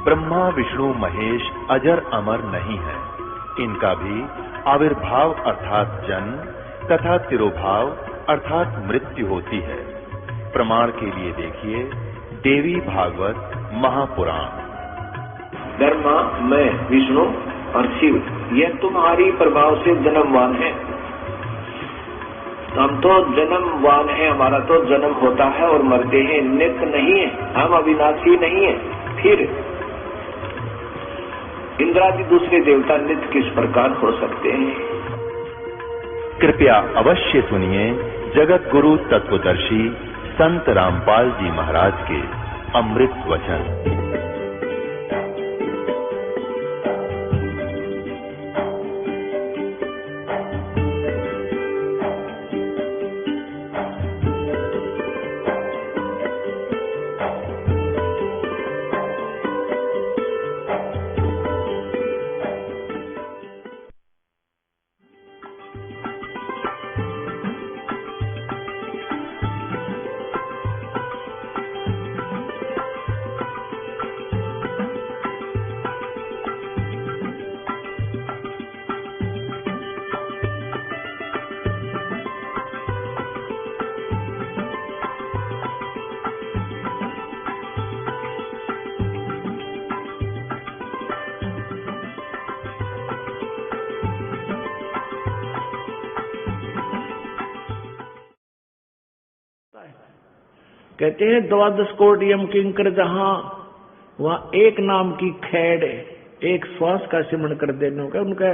ब्रह्मा विष्णु महेश अजर अमर नहीं है, इनका भी आविर्भाव अर्थात जन्म तथा तिरोभाव अर्थात मृत्यु होती है। प्रमाण के लिए देखिए देवी भागवत महापुराण। ब्रह्मा, मैं, विष्णु और शिव यह तुम्हारी प्रभाव से जन्मवान है। हम तो जन्मवान है, हमारा तो जन्म होता है और मरते हैं, नित्य नहीं है, हम अविनाशी नहीं है। फिर इंद्रादि दूसरे देवता नित्य किस प्रकार हो सकते हैं? कृपया अवश्य सुनिए जगत गुरु तत्वदर्शी संत रामपाल जी महाराज के अमृत वचन। कहते हैं 12 कोट यम किंकर जहां, वहां एक नाम की खैड़, एक श्वास का सिमरण कर देने का उनका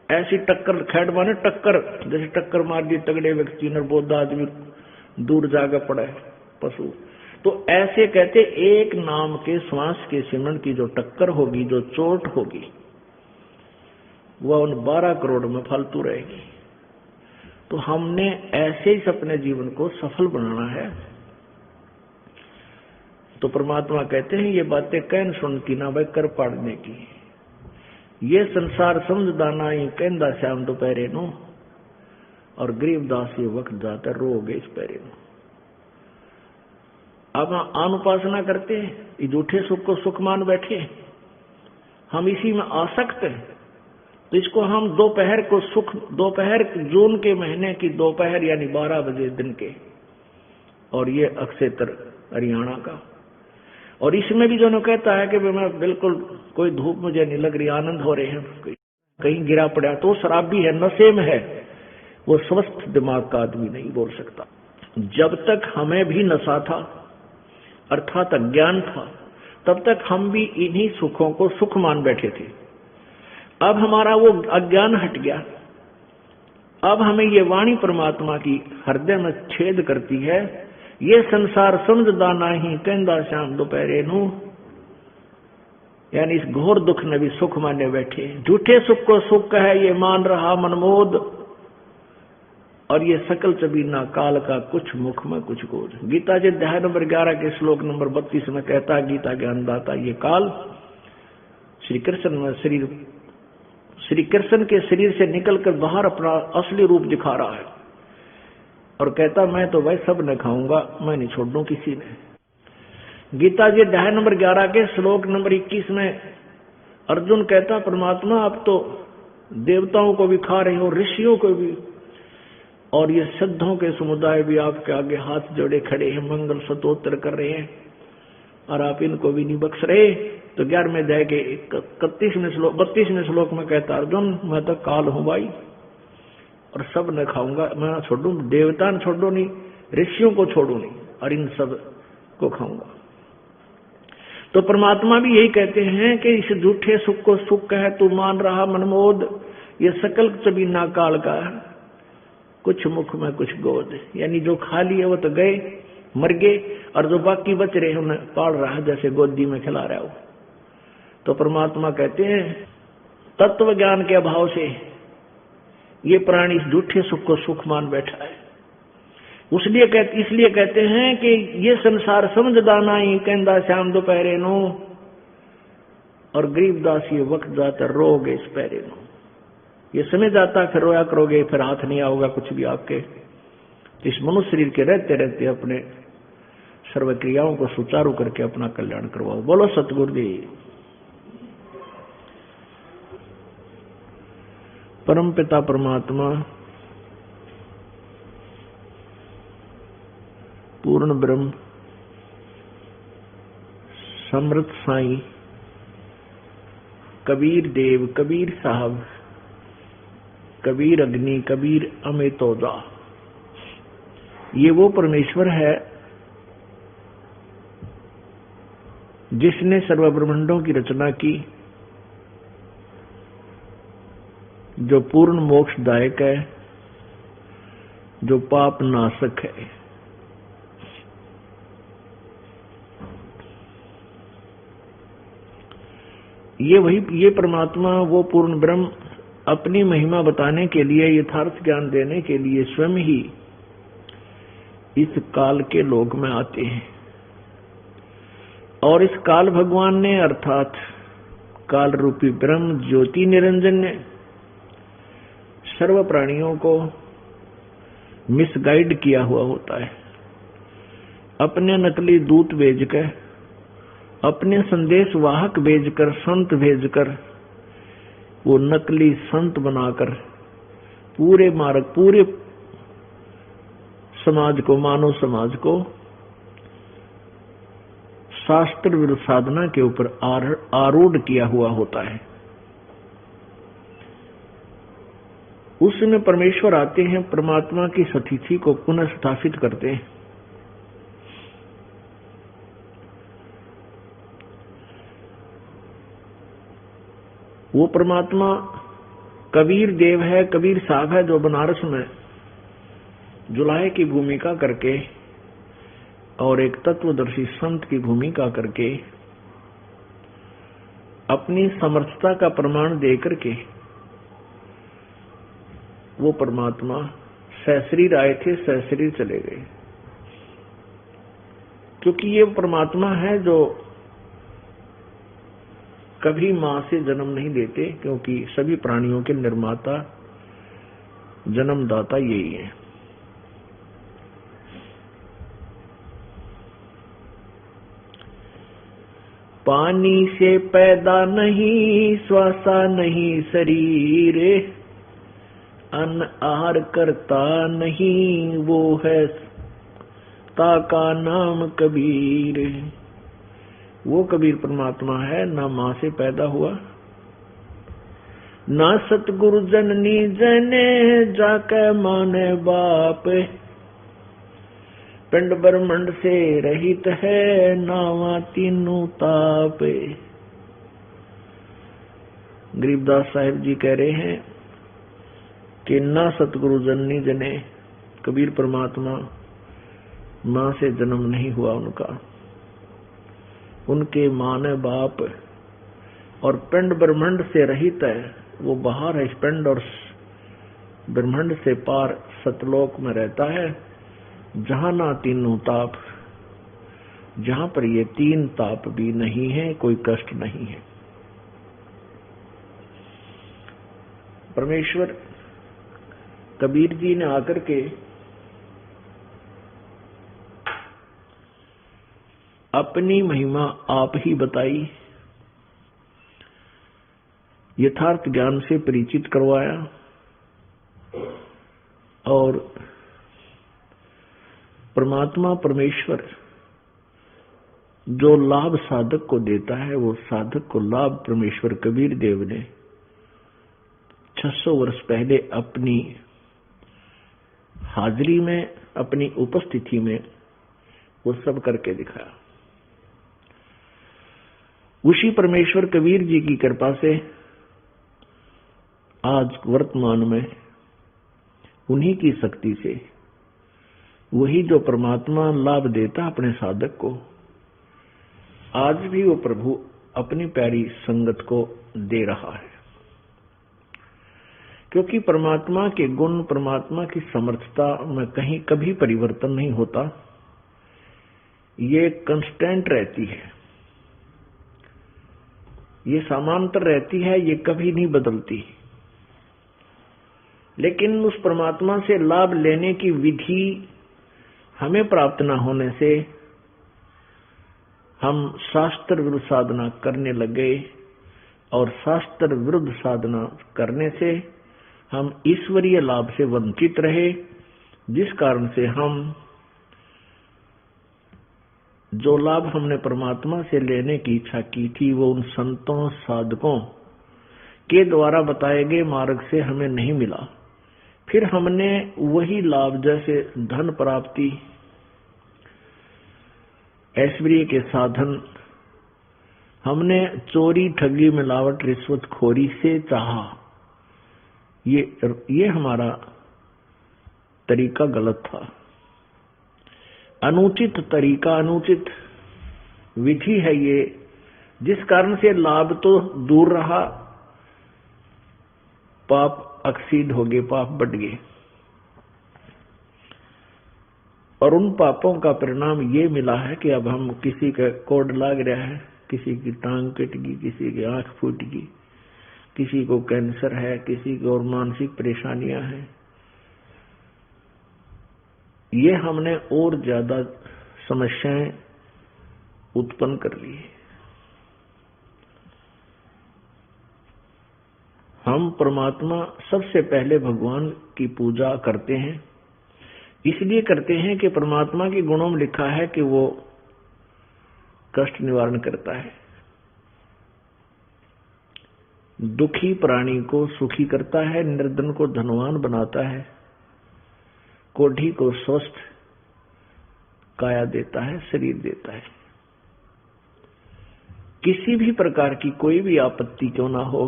ऐसी टक्कर, खैड़ माने टक्कर, जैसे टक्कर मार दी तगड़े व्यक्ति निर्बोध आदमी दूर जाकर पड़ा है पशु, तो ऐसे कहते एक नाम के श्वास के सिमरण की जो टक्कर होगी, जो चोट होगी, वह उन 12 करोड़ में फालतू रहेगी। तो हमने ऐसे ही अपने जीवन को सफल बनाना है। तो परमात्मा कहते हैं ये बातें कहन सुन की ना भाई कर पाड़ने की, ये संसार समझदाना ही कहंदा श्याम दोपहरे नो, और गरीबदास ये वक्त जाता रोगे इस पैरे नो। अब हम उपासना करते हैं, ये झूठे सुख को सुख मान बैठे, हम इसी में आसक्त हैं। तो इसको हम दोपहर को सुख, दोपहर जून के महीने की दोपहर यानी 12 बजे दिन के, और ये अक्षेत्र हरियाणा का, और इसमें भी जो कहता है कि मैं बिल्कुल कोई धूप मुझे नहीं लग रही, आनंद हो रहे हैं, कहीं गिरा पड़ा तो शराबी है, नशे में है, वो स्वस्थ दिमाग का आदमी नहीं बोल सकता। जब तक हमें भी नशा था अर्थात अज्ञान था, तब तक हम भी इन्हीं सुखों को सुख मान बैठे थे। अब हमारा वो अज्ञान हट गया, अब हमें ये वाणी परमात्मा की हृदय में छेद करती है, ये संसार समझदा नहीं कहंदा श्याम दोपहरे नू, यानी इस घोर दुख ने भी सुख माने बैठे, झूठे सुख को सुख है ये मान रहा मनमोद, और ये सकल चबीना काल का कुछ मुख में कुछ गोद। गीता जी अध्याय नंबर 11 के श्लोक नंबर 32 में कहता है गीता ज्ञानदाता, ये काल श्री कृष्ण के शरीर से निकलकर बाहर अपना असली रूप दिखा रहा है, और कहता मैं तो भाई सब न खाऊंगा, मैं नहीं छोड़ दूं किसी ने। गीता जी अध्याय नंबर 11 के श्लोक नंबर 21 में अर्जुन कहता परमात्मा आप तो देवताओं को भी खा रहे हो, ऋषियों को भी, और ये सिद्धों के समुदाय भी आपके आगे हाथ जोड़े खड़े हैं, मंगल स्तोत्र कर रहे हैं, और आप इनको भी नहीं बख्श रहे। तो 11वें अध्याय के 32वें श्लोक में कहता अर्जुन मैं तो काल हूं भाई, और सब न खाऊंगा, मैं ना छोड़ू, देवता न छोड़ू नहीं, ऋषियों को छोड़ू नहीं, और इन सब को खाऊंगा। तो परमात्मा भी यही कहते हैं कि इस झूठे सुख को सुख है तू मान रहा मनमोद, ये सकल चबीना काल का है, कुछ मुख में कुछ गोद, यानी जो खाली है वो तो गए मर गए, और जो बाकी बच रहे हैं उन्हें पाल रहा है जैसे गोदी में खिला रहा हो। तो परमात्मा कहते हैं तत्व ज्ञान के अभाव से ये प्राणी इस झूठे सुख को सुख मान बैठा है, इसलिए कहते हैं कि ये संसार समझदाना ही कहंदा श्याम दोपहरे नो, और गरीबदास ये वक्त जाता रोगे इस पैरे नो, ये समय जाता फिर रोया करोगे, फिर हाथ नहीं आओगा कुछ भी आपके। इस मनुष्य शरीर के रहते रहते अपने सर्व क्रियाओं को सुचारू करके अपना कल्याण करवाओ। बोलो सतगुरु जी। परम पिता परमात्मा पूर्ण ब्रह्म समृत साईं कबीर देव, कबीर साहब, कबीर अग्नि, कबीर अमितोदा, ये वो परमेश्वर है जिसने सर्व ब्रह्मांडों की रचना की, जो पूर्ण मोक्षदायक है, जो पाप नाशक है। ये परमात्मा, वो पूर्ण ब्रह्म अपनी महिमा बताने के लिए, यथार्थ ज्ञान देने के लिए स्वयं ही इस काल के लोक में आते हैं। और इस काल भगवान ने अर्थात काल रूपी ब्रह्म ज्योति निरंजन ने सर्व प्राणियों को मिसगाइड किया हुआ होता है। अपने नकली दूत भेजकर, अपने संदेश वाहक भेजकर, संत भेजकर, वो नकली संत बनाकर पूरे मार्ग, पूरे समाज को, मानव समाज को शास्त्र विरुद्ध साधना के ऊपर आरूढ़ किया हुआ होता है। उसमें परमेश्वर आते हैं, परमात्मा की सतिथि को पुनः स्थापित करते हैं। वो परमात्मा कबीर देव है, कबीर साहब है, जो बनारस में जुलाहे की भूमिका करके और एक तत्वदर्शी संत की भूमिका करके अपनी समर्थता का प्रमाण देकर के वो परमात्मा सशरीर आए थे, सशरीर चले गए। क्योंकि ये परमात्मा है जो कभी मां से जन्म नहीं लेते, क्योंकि सभी प्राणियों के निर्माता, जन्मदाता यही है। पानी से पैदा नहीं, श्वासा नहीं शरीर, अन्न आहार करता नहीं, वो है ताका नाम कबीर। वो कबीर परमात्मा है, ना मां से पैदा हुआ, ना सतगुरु जननी जने जाके माने बाप, पिंड ब्रह्मंड से रहित है, नावा तीनों ताप। गरीबदास साहिब जी कह रहे हैं कि ना सतगुरु जननी जने, कबीर परमात्मा मां से जन्म नहीं हुआ उनका, उनके मां ने बाप, और पिंड ब्रह्मांड से रहित है, वो बाहर है, पिंड और ब्रह्मांड से पार सतलोक में रहता है, जहां ना तीनों ताप, जहां पर ये तीन ताप भी नहीं है, कोई कष्ट नहीं है। परमेश्वर कबीर जी ने आकर के अपनी महिमा आप ही बताई, यथार्थ ज्ञान से परिचित करवाया, और परमात्मा परमेश्वर जो लाभ साधक को देता है, वो साधक को लाभ परमेश्वर कबीर देव ने 600 वर्ष पहले अपनी हाजिरी में, अपनी उपस्थिति में वो सब करके दिखाया। उसी परमेश्वर कबीर जी की कृपा से आज वर्तमान में, उन्हीं की शक्ति से, वही जो परमात्मा लाभ देता अपने साधक को, आज भी वो प्रभु अपनी प्यारी संगत को दे रहा है। क्योंकि परमात्मा के गुण, परमात्मा की समर्थता में कहीं कभी परिवर्तन नहीं होता, ये कंस्टेंट रहती है, ये समांतर रहती है, ये कभी नहीं बदलती। लेकिन उस परमात्मा से लाभ लेने की विधि हमें प्राप्त न होने से हम शास्त्र विरुद्ध साधना करने लगे और शास्त्र विरुद्ध साधना करने से हम ईश्वरीय लाभ से वंचित रहे, जिस कारण से हम जो लाभ हमने परमात्मा से लेने की इच्छा की थी वो उन संतों साधकों के द्वारा बताए गए मार्ग से हमें नहीं मिला। फिर हमने वही लाभ जैसे धन प्राप्ति, ऐश्वर्य के साधन, हमने चोरी, ठगी, मिलावट, रिश्वतखोरी से चाहा। ये हमारा तरीका गलत था। अनुचित तरीका, अनुचित विधि है ये, जिस कारण से लाभ तो दूर रहा, पाप अक्सीड हो गए, पाप बढ़ गए। और उन पापों का परिणाम ये मिला है कि अब हम किसी का कोड लाग रहा है, किसी की टांग कट गई, किसी की आंख फूट गई, किसी को कैंसर है, किसी को और मानसिक परेशानियां हैं। ये हमने और ज्यादा समस्याएं उत्पन्न कर ली। हम परमात्मा सबसे पहले भगवान की पूजा करते हैं, इसलिए करते हैं कि परमात्मा के गुणों में लिखा है कि वो कष्ट निवारण करता है, दुखी प्राणी को सुखी करता है, निर्धन को धनवान बनाता है, कोढ़ी को स्वस्थ काया देता है, शरीर देता है। किसी भी प्रकार की कोई भी आपत्ति क्यों ना हो,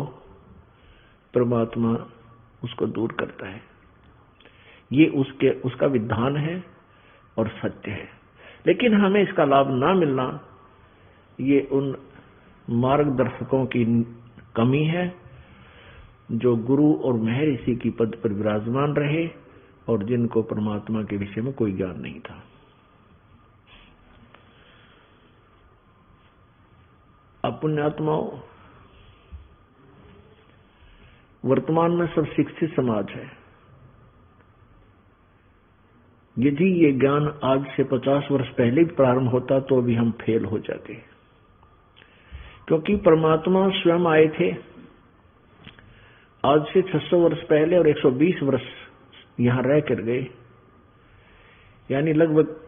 परमात्मा उसको दूर करता है। ये उसका विधान है और सत्य है। लेकिन हमें इसका लाभ ना मिलना, ये उन मार्गदर्शकों की कमी है जो गुरु और महर्षि की पद पर विराजमान रहे और जिनको परमात्मा के विषय में कोई ज्ञान नहीं था। पुण्यात्माओं, वर्तमान में सब शिक्षित समाज है। यदि ये ज्ञान आज से 50 वर्ष पहले भी प्रारंभ होता तो अभी हम फेल हो जाते, क्योंकि परमात्मा स्वयं आए थे आज से 600 वर्ष पहले और 120 वर्ष यहां रह कर गए, यानी लगभग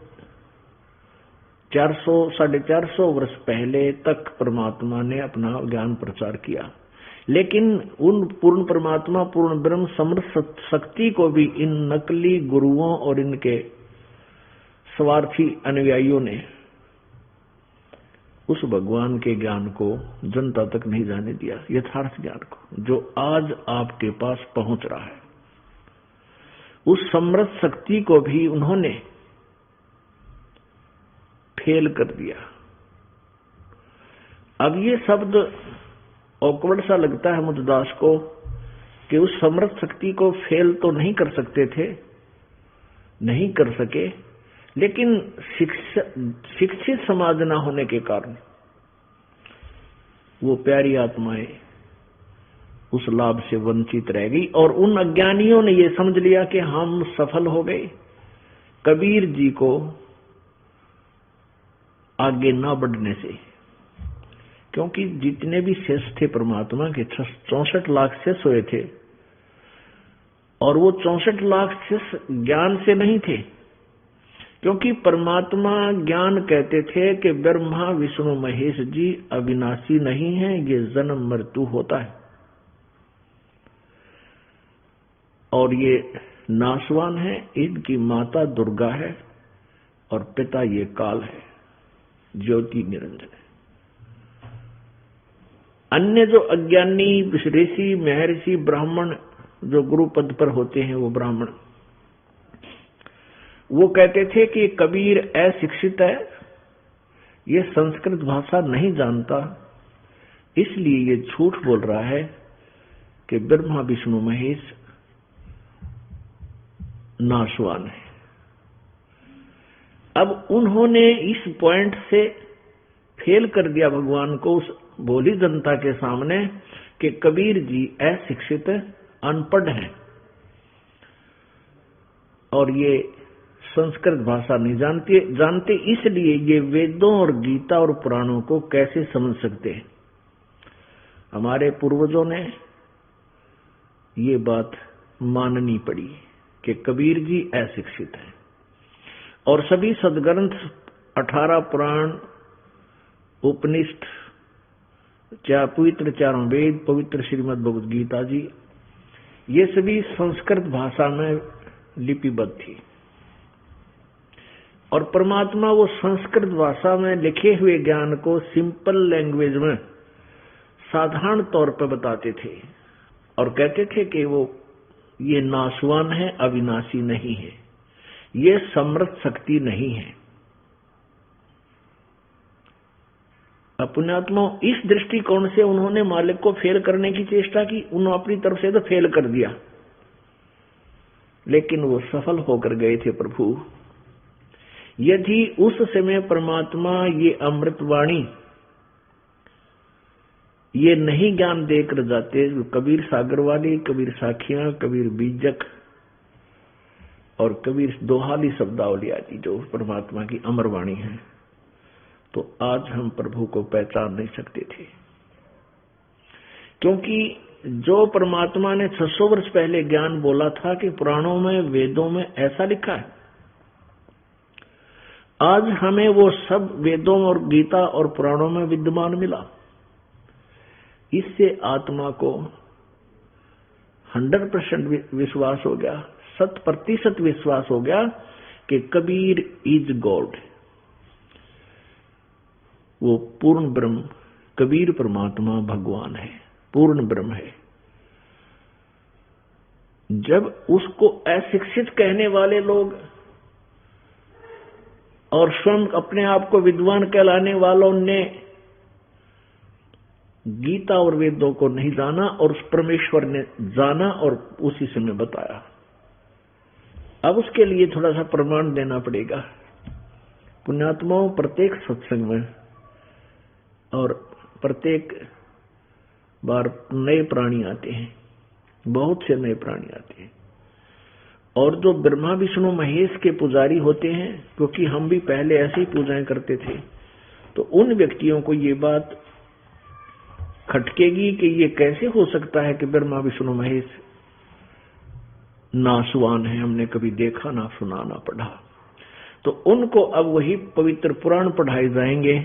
400-450 वर्ष पहले तक परमात्मा ने अपना ज्ञान प्रचार किया। लेकिन उन पूर्ण परमात्मा, पूर्ण ब्रह्म समर्थ शक्ति को भी इन नकली गुरुओं और इनके स्वार्थी अनुयायियों ने उस भगवान के ज्ञान को जनता तक नहीं जाने दिया, यथार्थ ज्ञान को जो आज आपके पास पहुंच रहा है। उस समर्थ शक्ति को भी उन्होंने फेल कर दिया। अब ये शब्द ऑकवर्ड सा लगता है मुद्दास को कि उस समर्थ शक्ति को फेल तो नहीं कर सकते थे, नहीं कर सके, लेकिन शिक्षित समाज न होने के कारण वो प्यारी आत्माएं उस लाभ से वंचित रह गई और उन अज्ञानियों ने ये समझ लिया कि हम सफल हो गए। कबीर जी को आगे ना बढ़ने से, क्योंकि जितने भी शिष्य थे परमात्मा के 64 लाख शिष्य हुए थे और वो 64 लाख शिष्य ज्ञान से नहीं थे, क्योंकि परमात्मा ज्ञान कहते थे कि ब्रह्मा विष्णु महेश जी अविनाशी नहीं है, ये जन्म मृत्यु होता है और ये नाशवान है। इनकी माता दुर्गा है और पिता ये काल है, ज्योति निरंजन है। अन्य जो अज्ञानी ऋषि महर्षि ब्राह्मण जो गुरु पद पर होते हैं, वो ब्राह्मण वो कहते थे कि कबीर अशिक्षित है, ये संस्कृत भाषा नहीं जानता, इसलिए ये झूठ बोल रहा है कि ब्रह्मा विष्णु महेश नाशवान है। अब उन्होंने इस पॉइंट से फेल कर दिया भगवान को उस भोली जनता के सामने कि कबीर जी अशिक्षित अनपढ़ हैं और ये संस्कृत भाषा नहीं जानते इसलिए ये वेदों और गीता और पुराणों को कैसे समझ सकते हैं। हमारे पूर्वजों ने ये बात माननी पड़ी कि कबीर जी अशिक्षित हैं और सभी सदग्रंथ 18 पुराण, उपनिषद, पवित्र चारों वेद, पवित्र श्रीमद् भगवद गीता जी, ये सभी संस्कृत भाषा में लिपिबद्ध थी और परमात्मा वो संस्कृत भाषा में लिखे हुए ज्ञान को सिंपल लैंग्वेज में साधारण तौर पर बताते थे और कहते थे कि वो ये नाशवान है, अविनाशी नहीं है, ये समर्थ शक्ति नहीं है। पुण्यात्मा इस दृष्टिकोण से उन्होंने मालिक को फेल करने की चेष्टा की। उन्होंने अपनी तरफ से तो फेल कर दिया, लेकिन वो सफल होकर गए थे प्रभु। यदि उस समय परमात्मा ये अमृतवाणी ये नहीं ज्ञान देकर जाते, कबीर सागर वाली, कबीर साखियां, कबीर बीजक और कबीर दोहाली शब्दावली आदि जो परमात्मा की अमरवाणी है, तो आज हम प्रभु को पहचान नहीं सकते थे। क्योंकि जो परमात्मा ने 600 वर्ष पहले ज्ञान बोला था कि पुराणों में, वेदों में ऐसा लिखा है, आज हमें वो सब वेदों और गीता और पुराणों में विद्यमान मिला। इससे आत्मा को 100% विश्वास हो गया, 100% विश्वास हो गया कि कबीर इज गॉड, वो पूर्ण ब्रह्म, कबीर परमात्मा भगवान है, पूर्ण ब्रह्म है। जब उसको अशिक्षित कहने वाले लोग और स्वयं अपने आप को विद्वान कहलाने वालों ने गीता और वेदों को नहीं जाना और उस परमेश्वर ने जाना और उसी समय बताया, अब उसके लिए थोड़ा सा प्रमाण देना पड़ेगा। पुण्यात्माओं, प्रत्येक सत्संग में और प्रत्येक बार नए प्राणी आते हैं, बहुत से नए प्राणी आते हैं, और जो ब्रह्मा विष्णु महेश के पुजारी होते हैं, क्योंकि हम भी पहले ऐसे ही पूजाएं करते थे, तो उन व्यक्तियों को ये बात खटकेगी कि ये कैसे हो सकता है कि ब्रह्मा विष्णु महेश नाशवान है, हमने कभी देखा ना सुना ना पढ़ा। तो उनको अब वही पवित्र पुराण पढ़ाए जाएंगे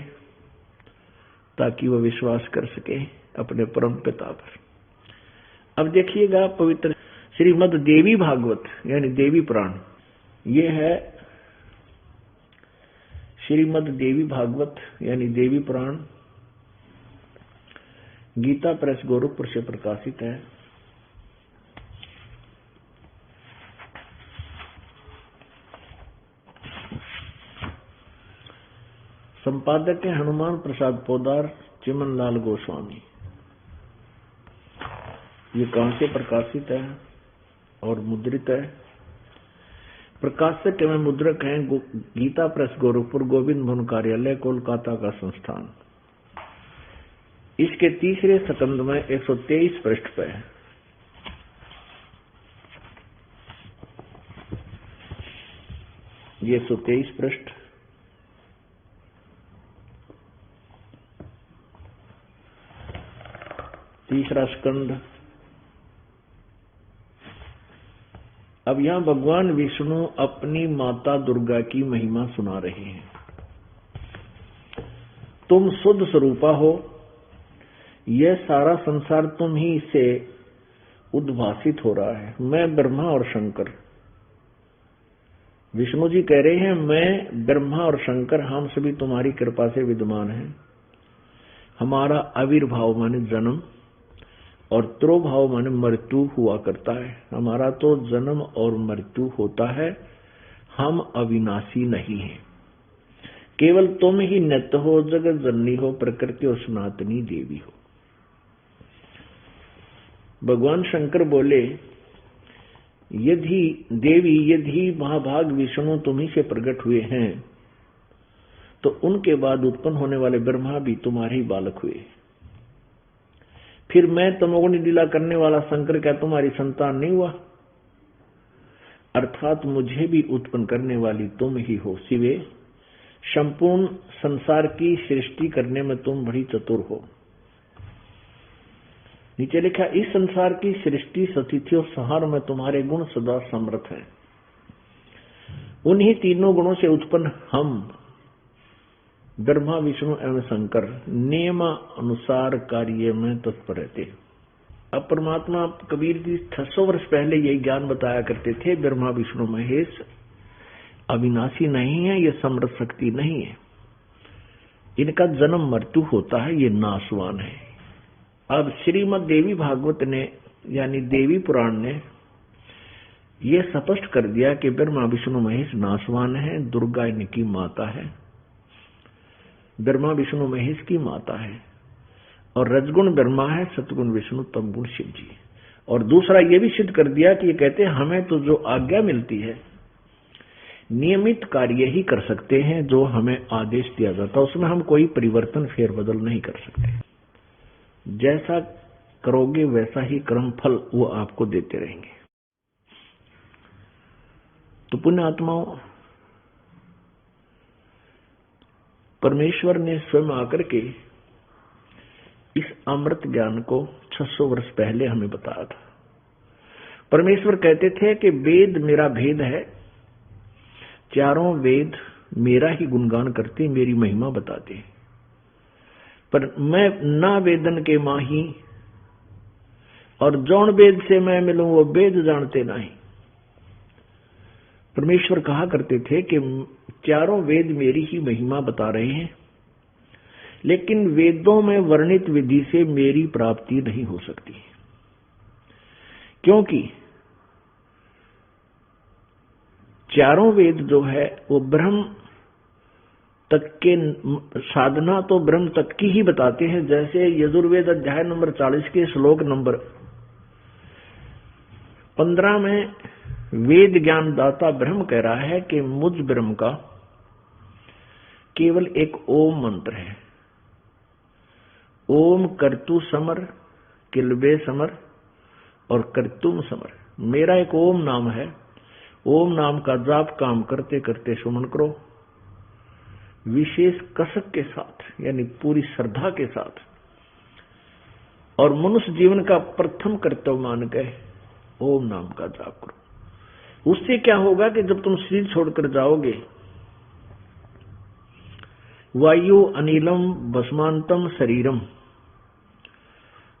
ताकि वह विश्वास कर सके अपने परम पिता पर। अब देखिएगा पवित्र श्रीमद् देवी भागवत यानी देवी पुराण, ये है श्रीमद् देवी भागवत यानी देवी पुराण, गीता प्रेस गोरखपुर से प्रकाशित है। संपादक है हनुमान प्रसाद पोदार, चिमन लाल गोस्वामी। ये कहां से प्रकाशित है और मुद्रित है? प्रकाशक एवं मुद्रक हैं गीता प्रेस गोरखपुर, गोविंद भवन कार्यालय, कोलकाता का संस्थान। इसके तीसरे स्कंद में 123 पृष्ठ पे है। ये 123 पृष्ठ तीसरा स्कंद। अब यहां भगवान विष्णु अपनी माता दुर्गा की महिमा सुना रहे हैं। तुम शुद्ध स्वरूपा हो, यह सारा संसार तुम ही से उद्भासित हो रहा है। मैं ब्रह्मा और शंकर, विष्णु जी कह रहे हैं, मैं ब्रह्मा और शंकर हम सभी तुम्हारी कृपा से विद्यमान हैं। हमारा आविर्भाव माने जन्म और तिरोभाव माने मृत्यु हुआ करता है। हमारा तो जन्म और मृत्यु होता है, हम अविनाशी नहीं हैं। केवल तुम ही नित्य हो, जगत जननी हो, प्रकृति और सनातनी देवी हो। भगवान शंकर बोले, यदि महाभाग विष्णु तुम्ही से प्रकट हुए हैं, तो उनके बाद उत्पन्न होने वाले ब्रह्मा भी तुम्हारे ही बालक हुए। फिर मैं तमोगुणी लीला करने वाला शंकर क्या तुम्हारी संतान नहीं हुआ? अर्थात मुझे भी उत्पन्न करने वाली तुम ही हो। शिवे, संपूर्ण संसार की सृष्टि करने में तुम बड़ी चतुर हो। नीचे लिखा, इस संसार की सृष्टि, स्थिति और संहार में तुम्हारे गुण सदा समर्थ हैं। उन्हीं तीनों गुणों से उत्पन्न हम ब्रह्मा, विष्णु एवं शंकर नियमानुसार कार्य में तत्पर रहते। अब परमात्मा कबीर जी 600 वर्ष पहले यही ज्ञान बताया करते थे, ब्रह्मा विष्णु महेश अविनाशी नहीं है, ये समर्थ शक्ति नहीं है, इनका जन्म मृत्यु होता है, ये नाशवान है। अब श्रीमद् देवी भागवत ने यानी देवी पुराण ने ये स्पष्ट कर दिया कि ब्रह्मा विष्णु महेश नाशवान है, दुर्गा इनकी माता है, ब्रह्मा विष्णु महेश की माता है, और रजगुण ब्रह्मा है, सतगुण विष्णु, तमगुण शिव जी। और दूसरा ये भी सिद्ध कर दिया कि ये कहते हैं हमें तो जो आज्ञा मिलती है नियमित कार्य ही कर सकते हैं, जो हमें आदेश दिया जाता है उसमें हम कोई परिवर्तन फेरबदल नहीं कर सकते। जैसा करोगे वैसा ही कर्म फल वो आपको देते रहेंगे। तो पुण्य आत्माओं, परमेश्वर ने स्वयं आकर के इस अमृत ज्ञान को 600 वर्ष पहले हमें बताया था। परमेश्वर कहते थे कि वेद मेरा भेद है, चारों वेद मेरा ही गुणगान करते, मेरी महिमा बताते, पर मैं ना वेदन के माही, और जौन वेद से मैं मिलूं वो वेद जानते नहीं। परमेश्वर कहा करते थे कि चारों वेद मेरी ही महिमा बता रहे हैं, लेकिन वेदों में वर्णित विधि से मेरी प्राप्ति नहीं हो सकती, क्योंकि चारों वेद जो है वो ब्रह्म तक के साधना तो ब्रह्म तक की ही बताते हैं। जैसे यजुर्वेद अध्याय नंबर 40 के श्लोक नंबर 15 में वेद ज्ञान दाता ब्रह्म कह रहा है कि मुझ ब्रह्म का केवल एक ओम मंत्र है। ओम कर्तु समर, किलबे समर और कर्तुम समर, मेरा एक ओम नाम है। ओम नाम का जाप काम करते करते सुमन करो, विशेष कसक के साथ यानी पूरी श्रद्धा के साथ, और मनुष्य जीवन का प्रथम कर्तव्य मान के ओम नाम का जाप करो। उससे क्या होगा कि जब तुम शरीर छोड़कर जाओगे, वायु अनिलम भस्मांतम शरीरम,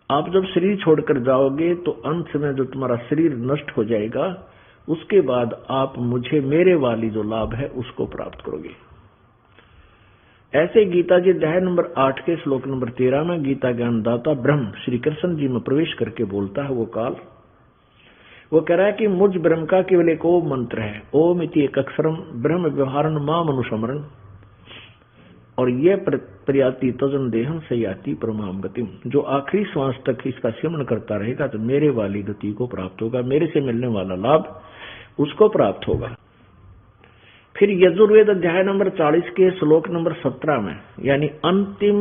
आप जब शरीर छोड़कर जाओगे तो अंत में जो तुम्हारा शरीर नष्ट हो जाएगा, उसके बाद आप मुझे मेरे वाली जो लाभ है उसको प्राप्त करोगे। ऐसे गीता जी अध्याय नंबर 8 के श्लोक नंबर 13 में गीता ज्ञानदाता ब्रह्म श्री कृष्ण जी में प्रवेश करके बोलता है वो काल, वो कह रहा है कि मुझ ब्रह्म का केवल एक ओम मंत्र है, ओम इति एक अक्षरम ब्रह्म व्यवहारन मां मनुष्मरण, और ये प्रयाति तजन देहम से याति परमाम गतिम, जो आखिरी श्वास तक इसका सेवन करता रहेगा तो मेरे वाली गति को प्राप्त होगा, मेरे से मिलने वाला लाभ उसको प्राप्त होगा। फिर यजुर्वेद अध्याय नंबर 40 के श्लोक नंबर 17 में, यानी अंतिम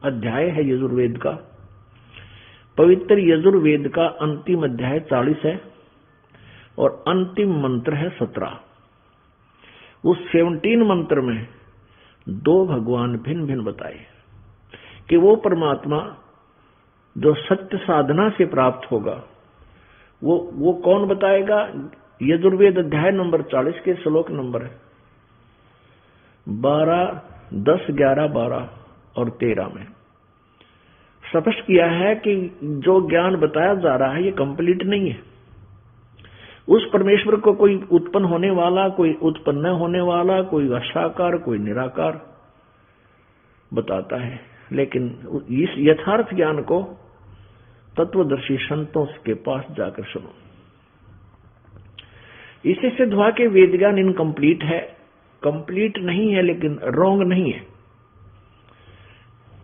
अध्याय है यजुर्वेद का, पवित्र यजुर्वेद का अंतिम अध्याय 40 है और अंतिम मंत्र है 17। उस 17 मंत्र में दो भगवान भिन्न भिन्न बताए कि वो परमात्मा जो सत्य साधना से प्राप्त होगा वो कौन बताएगा। यजुर्वेद अध्याय नंबर 40 के श्लोक नंबर 12, 10, 11, 12 और 13 में स्पष्ट किया है कि जो ज्ञान बताया जा रहा है ये कंप्लीट नहीं है। उस परमेश्वर को कोई उत्पन्न होने वाला, कोई उत्पन्न न होने वाला, कोई असाकार, कोई निराकार बताता है, लेकिन इस यथार्थ ज्ञान को तत्वदर्शी संतों के पास जाकर सुनो। इससे सिद्ध हुआ कि वेद ज्ञान इनकम्प्लीट है, कंप्लीट नहीं है लेकिन रॉन्ग नहीं है,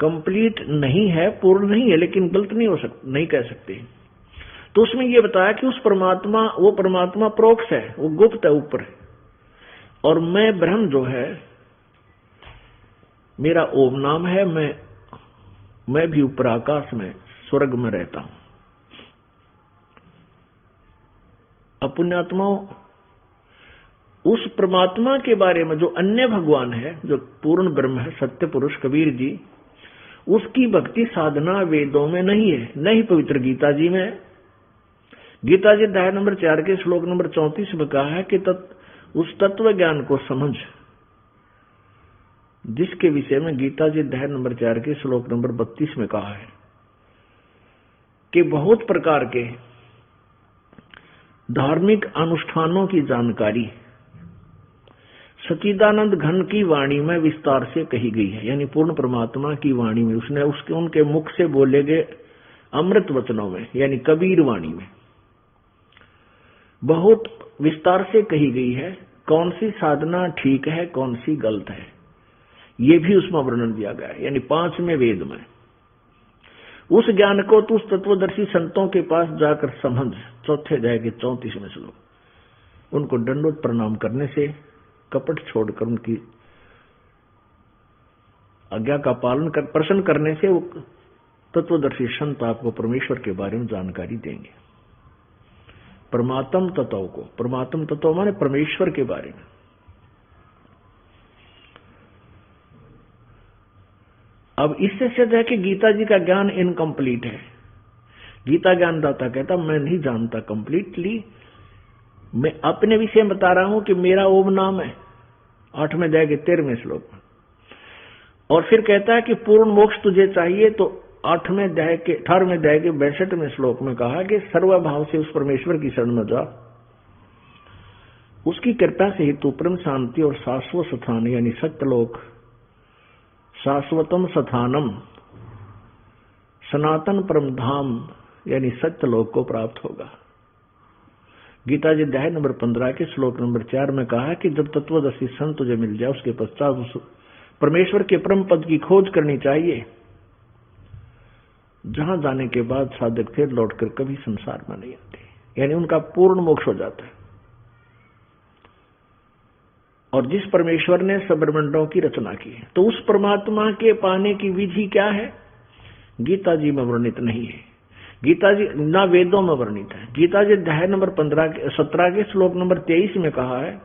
कंप्लीट नहीं है, पूर्ण नहीं है लेकिन गलत नहीं हो सकता, नहीं कह सकते। तो उसमें यह बताया कि उस परमात्मा, वो परमात्मा प्रोक्ष है, वो गुप्त है ऊपर, और मैं ब्रह्म जो है मेरा ओम नाम है, मैं भी ऊपर आकाश में स्वर्ग में रहता हूं। अब पुण्यात्माओं, उस परमात्मा के बारे में जो अन्य भगवान है, जो पूर्ण ब्रह्म है, सत्य पुरुष कबीर जी, उसकी भक्ति साधना वेदों में नहीं है, न ही पवित्र गीता जी में है। गीता जी अध्याय नंबर 4 के श्लोक नंबर 34 में कहा है कि उस तत्व ज्ञान को समझ, जिसके विषय में गीता जी अध्याय नंबर 4 के श्लोक नंबर 32 में कहा है कि बहुत प्रकार के धार्मिक अनुष्ठानों की जानकारी सच्चिदानंद घन की वाणी में विस्तार से कही गई है, यानी पूर्ण परमात्मा की वाणी में, उसने उनके मुख से बोले गए अमृत वचनों में, यानी कबीर वाणी में बहुत विस्तार से कही गई है। कौन सी साधना ठीक है, कौन सी गलत है, ये भी उसमें वर्णन दिया गया है, यानी 5वें वेद में। उस ज्ञान को तो उस तत्वदर्शी संतों के पास जाकर समझ, 4थे अध्याय के 34वें श्लोक। उनको दंडवत प्रणाम करने से, कपट छोड़कर उनकी आज्ञा का पालन कर, प्रसन्न करने से वो तत्वदर्शी संत आपको परमेश्वर के बारे में जानकारी देंगे। परमात्म तत्व को, परमात्म तत्व माने परमेश्वर के बारे में। अब इससे सिद्ध है कि गीता जी का ज्ञान इनकम्प्लीट है। गीता ज्ञानदाता कहता मैं नहीं जानता कंप्लीटली, मैं अपने विषय में बता रहा हूं कि मेरा ओम नाम है, 8वें अध्याय के 13वें श्लोक में। और फिर कहता है कि पूर्ण मोक्ष तुझे चाहिए, तो 8वें अध्याय के 18वें अध्याय के 62वें श्लोक में कहा कि सर्वभाव से उस परमेश्वर की शरण में जा, उसकी कृपा से ही तू परम शांति और शाश्वत स्थान यानी सत्यलोक, शाश्वतम स्थानम, सनातन परम धाम यानी सत्यलोक को प्राप्त होगा। गीता जी अध्याय नंबर 15 के श्लोक नंबर 4 में कहा है कि जब तत्वदर्शी संत तुझे मिल जाए, उसके पश्चात उस परमेश्वर के परम पद की खोज करनी चाहिए, जहां जाने के बाद साधक फिर लौटकर कभी संसार में नहीं आते, यानी उनका पूर्ण मोक्ष हो जाता है। और जिस परमेश्वर ने सब ब्रह्मांडों की रचना की है, तो उस परमात्मा के पाने की विधि क्या है, गीता जी में वर्णित नहीं है। गीता जी ना वेदों में वर्णित है। गीता जी अध्याय नंबर 17 के श्लोक नंबर 23 में कहा है,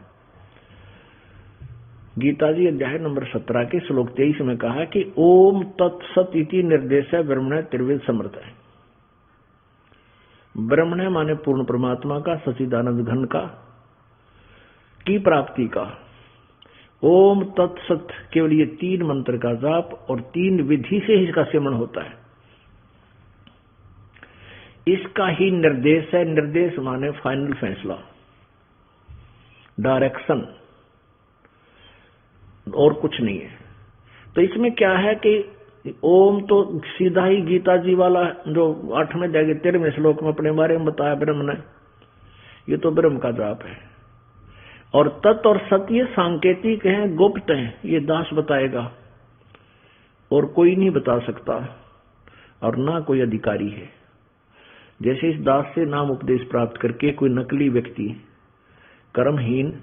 गीता जी अध्याय नंबर 17 के श्लोक 23 में कहा है कि ओम तत्सत इति निर्देश है ब्रह्मण त्रिवेद समर्थ है। ब्रह्मण माने पूर्ण परमात्मा का, सच्चिदानंद घन का, की प्राप्ति का। ओम तत्सत केवल ये 3 मंत्र का जाप और 3 विधि से ही इसका सेवन होता है। इसका ही निर्देश है। निर्देश माने फाइनल फैसला, डायरेक्शन, और कुछ नहीं है। तो इसमें क्या है कि ओम तो सीधा ही गीता जी वाला जो 8वें अध्याय के 13वें श्लोक में अपने बारे में बताया ब्रह्म ने, ये तो ब्रह्म का जाप है। और तत् और सत्य ये सांकेतिक हैं, गुप्त हैं, ये दास बताएगा और कोई नहीं बता सकता, और ना कोई अधिकारी है। जैसे इस दास से नाम उपदेश प्राप्त करके कोई नकली व्यक्ति कर्महीन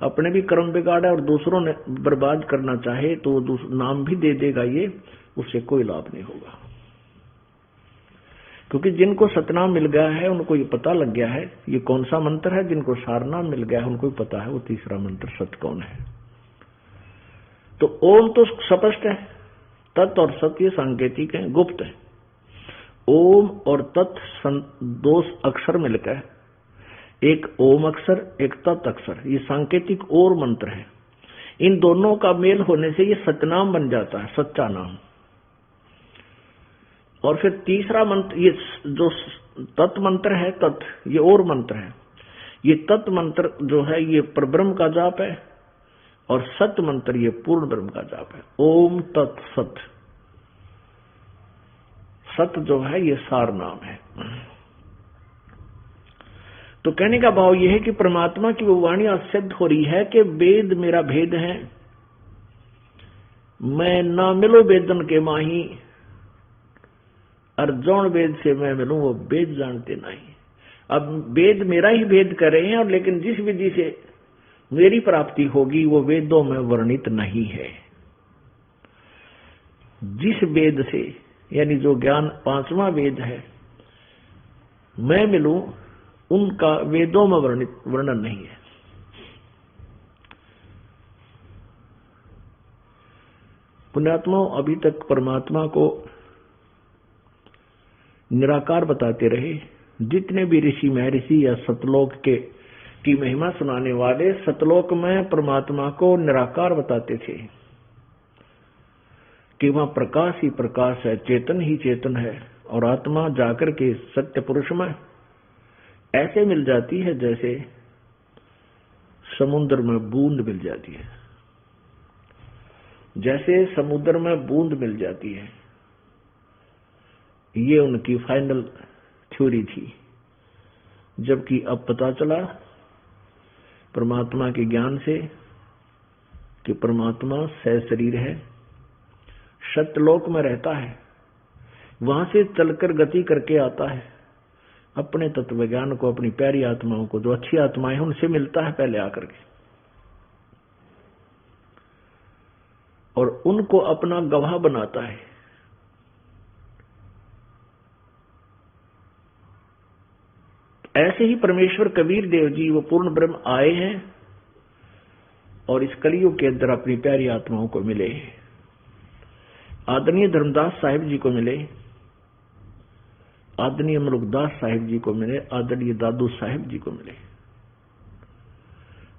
अपने भी कर्म बिगाड़ा और दूसरों ने बर्बाद करना चाहे तो वो नाम भी दे देगा, ये उससे कोई लाभ नहीं होगा। क्योंकि जिनको सतनाम मिल गया है उनको ये पता लग गया है ये कौन सा मंत्र है, जिनको सारनाम मिल गया है उनको भी पता है वो तीसरा मंत्र सत्य कौन है। तो ओम तो स्पष्ट है, तत् और सत्य सांकेतिक है, गुप्त है। ओम और तत् 2 अक्षर मिलकर, एक ओम अक्षर एक तत् अक्षर, ये सांकेतिक और मंत्र है। इन दोनों का मेल होने से ये सतनाम बन जाता है, सच्चा नाम। और फिर तीसरा मंत्र, ये जो तत् मंत्र है, तत् ये और मंत्र है। ये तत् मंत्र जो है ये परब्रह्म का जाप है, और सत मंत्र ये पूर्ण ब्रह्म का जाप है। ओम तत् सत, सत जो है ये सार नाम है। तो कहने का भाव यह है कि परमात्मा की वो वाणी आज सिद्ध हो रही है कि वेद मेरा भेद है, मैं ना मिलो वेदन के माही, अर्जुन वेद से मैं मिलूं वो वेद जानते नहीं। अब वेद मेरा ही भेद कर रहे हैं, और लेकिन जिस विधि से मेरी प्राप्ति होगी वो वेदों में वर्णित नहीं है। जिस वेद से, यानी जो ज्ञान 5वां वेद है, मैं मिलूं, उनका वेदों में वर्णन नहीं है। पुण्यात्माओं, अभी तक परमात्मा को निराकार बताते रहे। जितने भी ऋषि महर्षि या सतलोक की महिमा सुनाने वाले सतलोक में परमात्मा को निराकार बताते थे कि वहां प्रकाश ही प्रकाश है, चेतन ही चेतन है, और आत्मा जाकर के सत्य पुरुष में ऐसे मिल जाती है जैसे समुद्र में बूंद मिल जाती है, जैसे समुद्र में बूंद मिल जाती है। ये उनकी फाइनल थ्योरी थी। जबकि अब पता चला परमात्मा के ज्ञान से कि परमात्मा सहशरीर है, सत्यलोक में रहता है, वहां से चलकर गति करके आता है, अपने तत्व ज्ञान को, अपनी प्यारी आत्माओं को, जो अच्छी आत्माएं हैं, उनसे मिलता है पहले आकर के, और उनको अपना गवाह बनाता है। ऐसे ही परमेश्वर कबीर देव जी वो पूर्ण ब्रह्म आए हैं और इस कलयुग के अंदर अपनी प्यारी आत्माओं को मिले। आदरणीय धर्मदास साहिब जी को मिले, आदरणीय मलुकदास साहिब जी को मिले, आदरणीय दादू साहिब जी को मिले,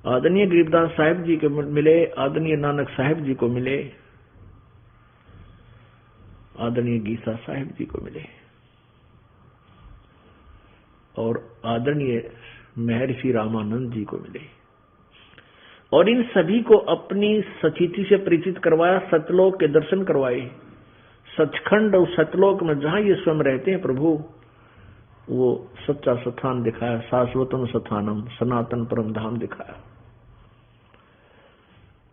आदरणीय गरीबदास साहिब जी को मिले, आदरणीय नानक साहिब जी को मिले, आदरणीय गीसा साहिब जी को मिले, और आदरणीय महर्षि रामानंद जी को मिले। और इन सभी को अपनी सचिति से परिचित करवाया, सतलोक के दर्शन करवाए। सचखंड और सतलोक में जहां ये स्वयं रहते हैं प्रभु, वो सच्चा स्थान दिखाया, शाश्वतम स्थानम, सनातन परम धाम दिखाया।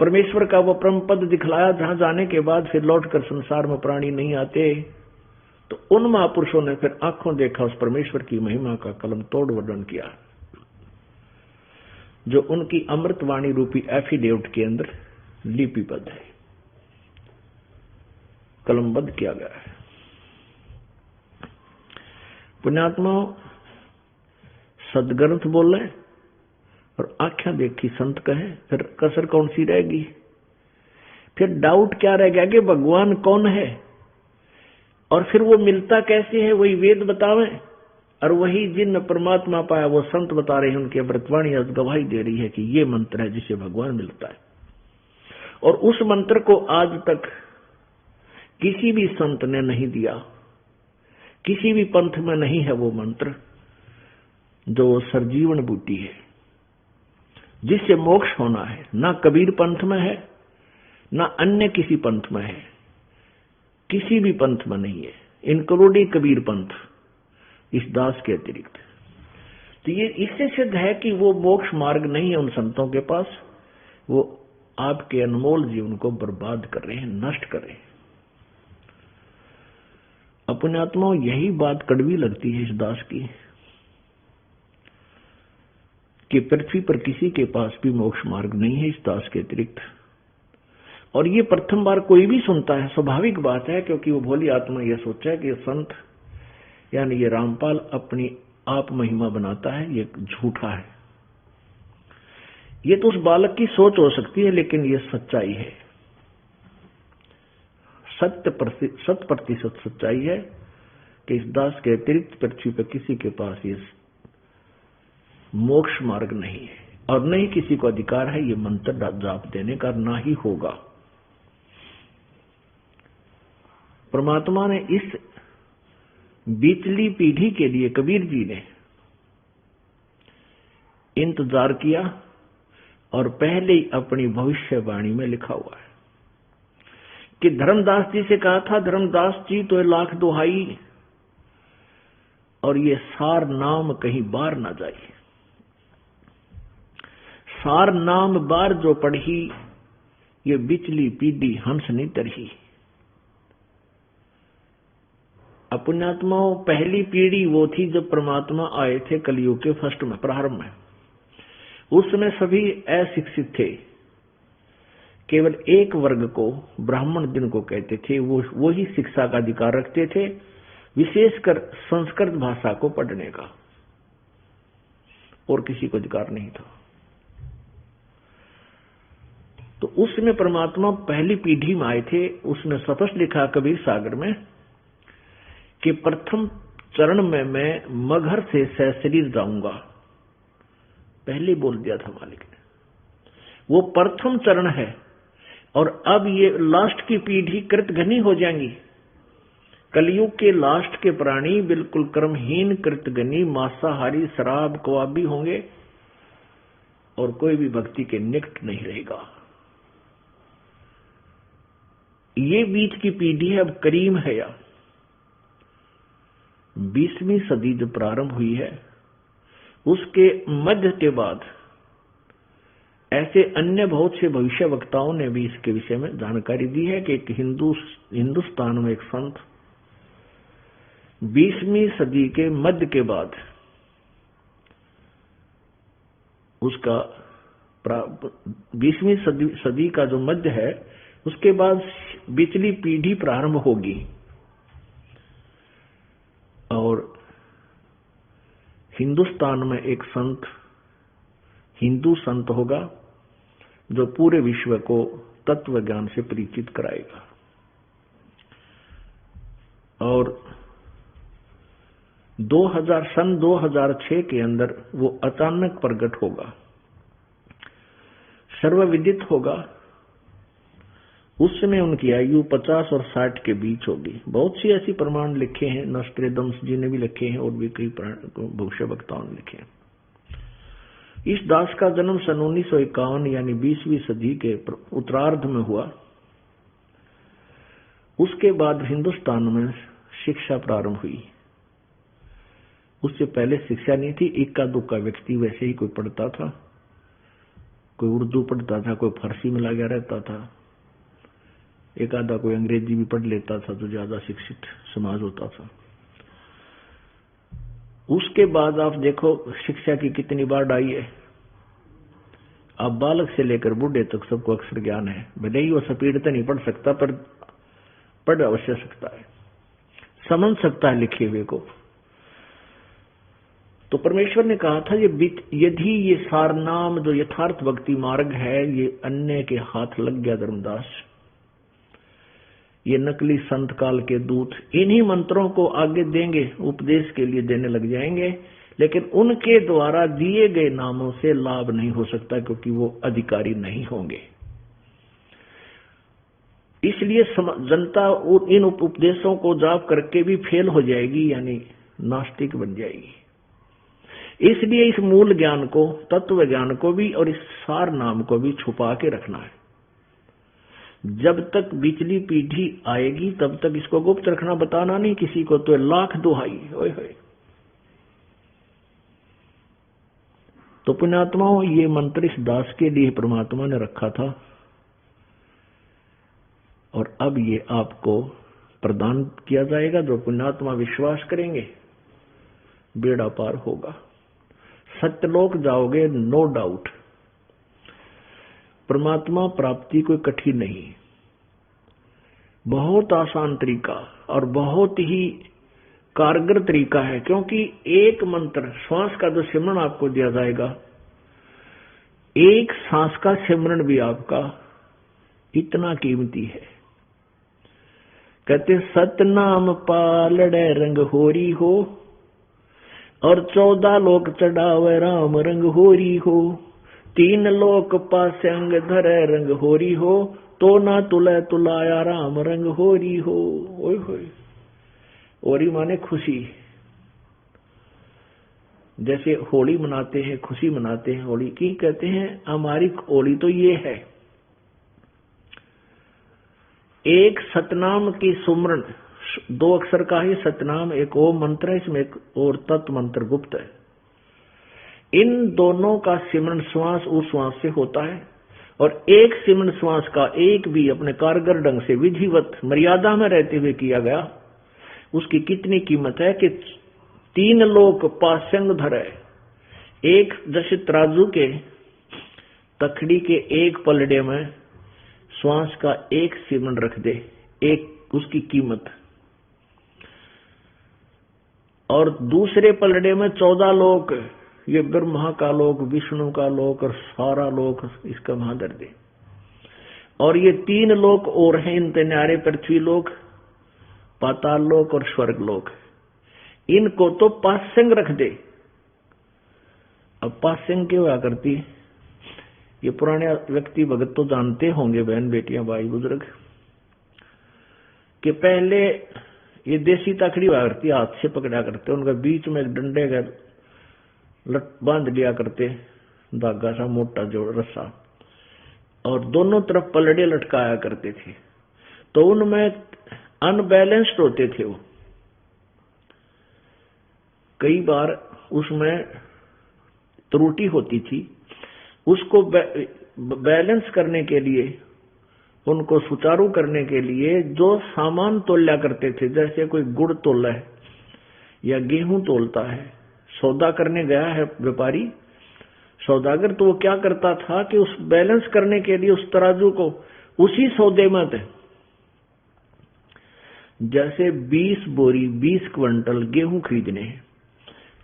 परमेश्वर का वो परम पद दिखलाया जहां जाने के बाद फिर लौटकर संसार में प्राणी नहीं आते। तो उन महापुरुषों ने फिर आंखों देखा उस परमेश्वर की महिमा का कलम तोड़ वर्णन किया, जो उनकी अमृतवाणी रूपी एफिडेविट के अंदर लिपिबद्ध है, कलमबद्ध किया गया है। पुण्यात्मा सदग्रंथ बोले और आंखें देखी संत कहे, फिर कसर कौन सी रहेगी? फिर डाउट क्या रह गया कि भगवान कौन है, और फिर वो मिलता कैसे है? वही वेद बतावे, और वही जिन परमात्मा पाया वो संत बता रहे हैं, उनकी अमृतवाणी आज गवाही दे रही है कि ये मंत्र है जिसे भगवान मिलता है। और उस मंत्र को आज तक किसी भी संत ने नहीं दिया, किसी भी पंथ में नहीं है वो मंत्र, जो सरजीवन बूटी है, जिससे मोक्ष होना है। ना कबीर पंथ में है, ना अन्य किसी पंथ में है, किसी भी पंथ में नहीं है, इंक्लूडिंग कबीर पंथ, इस दास के अतिरिक्त। तो ये इससे सिद्ध है कि वो मोक्ष मार्ग नहीं है उन संतों के पास, वो आपके अनमोल जीवन को बर्बाद कर रहे हैं, नष्ट कर रहे हैं। अपने आत्माओं, यही बात कड़वी लगती है इस दास की कि पृथ्वी पर किसी के पास भी मोक्ष मार्ग नहीं है इस दास के अतिरिक्त। और ये प्रथम बार कोई भी सुनता है, स्वाभाविक बात है, क्योंकि वो भोली आत्मा ये सोचा है कि ये संत यानी ये रामपाल अपनी आप महिमा बनाता है, ये झूठा है। ये तो उस बालक की सोच हो सकती है, लेकिन ये सच्चाई है, 100% सच्चाई है कि इस दास के अतिरिक्त पृथ्वी पर किसी के पास ये मोक्ष मार्ग नहीं है, और न ही किसी को अधिकार है ये मंत्र जाप देने का, ना ही होगा। परमात्मा ने इस बीचली पीढ़ी के लिए कबीर जी ने इंतजार किया, और पहले ही अपनी भविष्यवाणी में लिखा हुआ है कि धर्मदास जी से कहा था, धर्मदास जी तो लाख दुहाई, और ये सार नाम कहीं बार ना जाए। सार नाम बार जो पढ़ी, ये बिचली पीढ़ी हंस नहीं तरही। पुण्यात्माओं, पहली पीढ़ी वो थी जब परमात्मा आए थे कलयुग के फर्स्ट में, प्रारंभ में। उस समय सभी अशिक्षित थे, केवल एक वर्ग को, ब्राह्मण जिनको कहते थे, वो ही शिक्षा का अधिकार रखते थे, विशेषकर संस्कृत भाषा को पढ़ने का, और किसी को अधिकार नहीं था। तो उसमें परमात्मा पहली पीढ़ी में आए थे। उसने स्पष्ट लिखा कबीर सागर में कि प्रथम चरण में मैं मगर से सशरीर जाऊंगा, पहले बोल दिया था मालिक ने। वो प्रथम चरण है और अब ये लास्ट की पीढ़ी कृतघ्नी हो जाएंगी। कलयुग के लास्ट के प्राणी बिल्कुल कर्महीन, कृतघ्नी, मांसाहारी, शराब कवाबी होंगे और कोई भी भक्ति के निकट नहीं रहेगा। ये बीच की पीढ़ी है। अब करीम है या 20वीं सदी जो प्रारंभ हुई है, उसके मध्य के बाद ऐसे अन्य बहुत से भविष्य वक्ताओं ने भी इसके विषय में जानकारी दी है कि एक हिंदुस्तान में एक संत 20वीं सदी के मध्य के बाद उसका 20वीं सदी का जो मध्य है, उसके बाद बिचली पीढ़ी प्रारंभ होगी और हिंदुस्तान में एक संत, हिंदू संत होगा जो पूरे विश्व को तत्व ज्ञान से परिचित कराएगा। और 2006 के अंदर वो अचानक प्रकट होगा, सर्वविदित होगा। उस समय उनकी आयु 50 और 60 के बीच होगी। बहुत सी ऐसी प्रमाण लिखे हैं, नॉस्ट्रेडम्स जी ने भी लिखे हैं और भी कई भविष्य वक्ताओं ने लिखे हैं। इस दास का जन्म सन 1951 यानी 20वीं सदी के उत्तरार्ध में हुआ। उसके बाद हिंदुस्तान में शिक्षा प्रारंभ हुई। उससे पहले शिक्षा नहीं थी। इक्का दुक्का व्यक्ति वैसे ही कोई पढ़ता था, कोई उर्दू पढ़ता था, कोई फारसी में लगा रहता था, एक आधा कोई अंग्रेजी भी पढ़ लेता था, तो ज्यादा शिक्षित समाज होता था। उसके बाद आप देखो शिक्षा की कितनी बाढ़ आई है। अब बालक से लेकर बूढ़े तक सबको अक्षर ज्ञान है। भले ही वो स्पीड तो नहीं पढ़ सकता, पर पढ़ अवश्य सकता है, समझ सकता है लिखे हुए को। तो परमेश्वर ने कहा था यदि ये सारनाम जो यथार्थ भक्ति मार्ग है ये अन्य के हाथ लग गया धर्मदास, ये नकली संत काल के दूत इन्हीं मंत्रों को आगे देंगे, उपदेश के लिए देने लग जाएंगे, लेकिन उनके द्वारा दिए गए नामों से लाभ नहीं हो सकता क्योंकि वो अधिकारी नहीं होंगे। इसलिए जनता इन उपदेशों को जाप करके भी फेल हो जाएगी, यानी नास्तिक बन जाएगी। इसलिए इस मूल ज्ञान को, तत्व ज्ञान को भी और इस सार नाम को भी छुपा के रखना है। जब तक बिचली पीढ़ी आएगी तब तक इसको गुप्त रखना, बताना नहीं किसी को, तो लाख दुहाई। ओए होए। तो पुण्यात्माओं, ये मंत्र इस दास के लिए परमात्मा ने रखा था और अब ये आपको प्रदान किया जाएगा। जो पुण्यात्मा विश्वास करेंगे बेड़ा पार होगा, सत्यलोक जाओगे, नो डाउट। परमात्मा प्राप्ति कोई कठिन नहीं, बहुत आसान तरीका और बहुत ही कारगर तरीका है। क्योंकि एक मंत्र श्वास का जो सिमरन आपको दिया जाएगा, एक सांस का सिमरन भी आपका इतना कीमती है। कहते सतनाम पालड़े रंग होरी हो और 14 लोक चढ़ावे राम रंग होरी हो, 3 लोक पासे अंग धरे रंग होरी हो, तो ना तुले तुलाया राम रंग होरी हो। ओए होए। होरी माने खुशी। जैसे होली मनाते हैं, खुशी मनाते हैं, होली की कहते हैं हमारी होली तो ये है। एक सतनाम की सुमरन, 2 अक्षर का ही सतनाम, एक ओम मंत्र है, इसमें एक और तत्व मंत्र गुप्त है। इन दोनों का सिमरन श्वास उस श्वास से होता है और एक सिमरन श्वास का एक भी अपने कारगर ढंग से विधिवत मर्यादा में रहते हुए किया गया, उसकी कितनी कीमत है कि 3 लोक पासंग धरे। एक जैसे तराजू के तखड़ी के एक पलड़े में श्वास का एक सिमरन रख दे, एक उसकी कीमत, और दूसरे पलड़े में 14 लोक, ये ब्रह्मा का लोक, विष्णु का लोक और सारा लोक इसका महादर दे। और ये 3 लोक और हैं इनते न्यारे, पृथ्वी लोक, पाताल लोक और स्वर्ग लोक। इनको तो पासंग रख दे। अब पासंग क्यों हुआ करती? ये पुराने व्यक्ति भगत तो जानते होंगे, बहन बेटियां भाई बुजुर्ग, कि पहले ये देसी तकड़ी हुआ करती, हाथ से पकड़ा करते, उनका बीच में एक डंडे का लट बांध लिया करते, धागा सा मोटा जो रस्सा, और दोनों तरफ पलड़े लटकाया करते थे। तो उनमें अनबैलेंस्ड होते थे वो, कई बार उसमें त्रुटि होती थी। उसको बैलेंस करने के लिए, उनको सुचारू करने के लिए जो सामान तोला करते थे, जैसे कोई गुड़ तोला है या गेहूं तोलता है, सौदा करने गया है व्यापारी सौदागर, तो वो क्या करता था कि उस बैलेंस करने के लिए उस तराजू को उसी सौदे में थे, जैसे 20 बोरी 20 क्विंटल गेहूं खरीदने हैं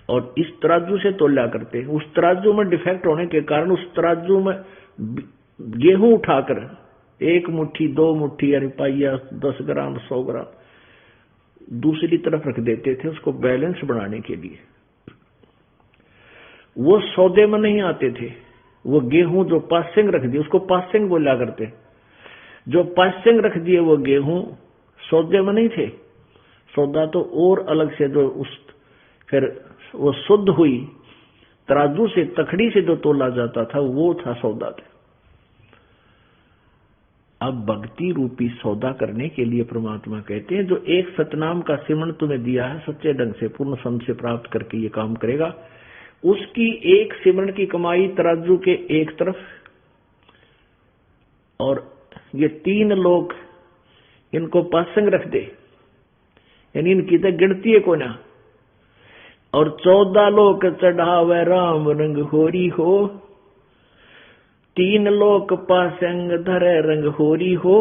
और इस तराजू से तोला करते। उस तराजू में डिफेक्ट होने के कारण उस तराजू में गेहूं उठाकर 1 मुट्ठी 2 मुट्ठी यानी पाइया 10 ग्राम 100 ग्राम दूसरी तरफ रख देते थे, उसको बैलेंस बनाने के लिए। वो सौदे में नहीं आते थे। वो गेहूं जो पासिंग रख दिए उसको पासिंग बोला करते, जो पासिंग रख दिए वो गेहूं सौदे में नहीं थे। सौदा तो और अलग से जो उस फिर वो शुद्ध हुई तराजू से, तखड़ी से जो तोला जाता था वो था सौदा था। अब भक्ति रूपी सौदा करने के लिए परमात्मा कहते हैं, जो एक सतनाम का सिमरन तुम्हें दिया है, सच्चे ढंग से पूर्ण सम से प्राप्त करके ये काम करेगा, उसकी एक सिमरन की कमाई तराजू के एक तरफ, और ये 3 लोग इनको पासंग रख दे, यानी इनकी तो गिनती है को ना, और 14 लोग चढ़ावे राम रंग होरी हो, 3 लोक पासंग धरे रंग होरी हो,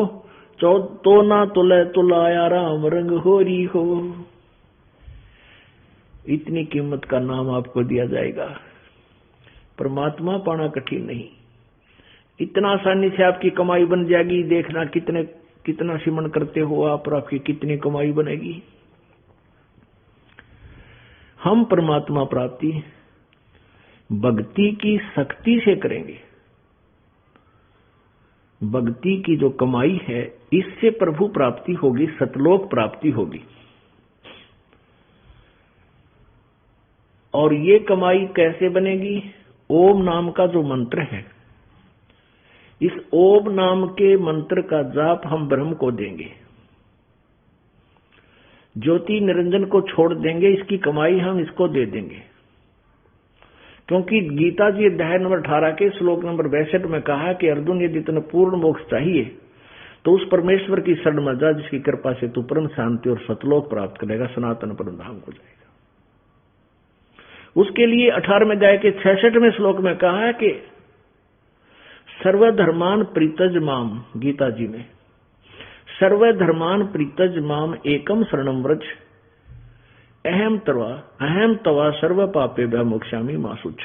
तो ना तुले तुलाया राम रंग होरी हो। इतनी कीमत का नाम आपको दिया जाएगा। परमात्मा पाना कठिन नहीं, इतना आसानी से आपकी कमाई बन जाएगी। देखना कितना सिमरन करते हो आप और आपकी कितनी कमाई बनेगी। हम परमात्मा प्राप्ति भक्ति की शक्ति से करेंगे। भक्ति की जो कमाई है इससे प्रभु प्राप्ति होगी, सतलोक प्राप्ति होगी। और ये कमाई कैसे बनेगी? ओम नाम का जो मंत्र है, इस ओम नाम के मंत्र का जाप हम ब्रह्म को देंगे, ज्योति निरंजन को छोड़ देंगे, इसकी कमाई हम इसको दे देंगे। क्योंकि गीता जी अध्याय नंबर 18 के श्लोक नंबर 62 में कहा कि अर्जुन यदि तुमने पूर्ण मोक्ष चाहिए तो उस परमेश्वर की शरण में जा, जिसकी कृपा से तू परम शांति और सतलोक प्राप्त करेगा, सनातन परम धाम को जाएगा। उसके लिए 18वें अध्याय के 66वें श्लोक में कहा है कि सर्वधर्मान प्रीतज माम, गीता जी में सर्वधर्मान प्रीतज माम एकम शरणम व्रज अहम तवा सर्व पापे मोक्षामि मासुच।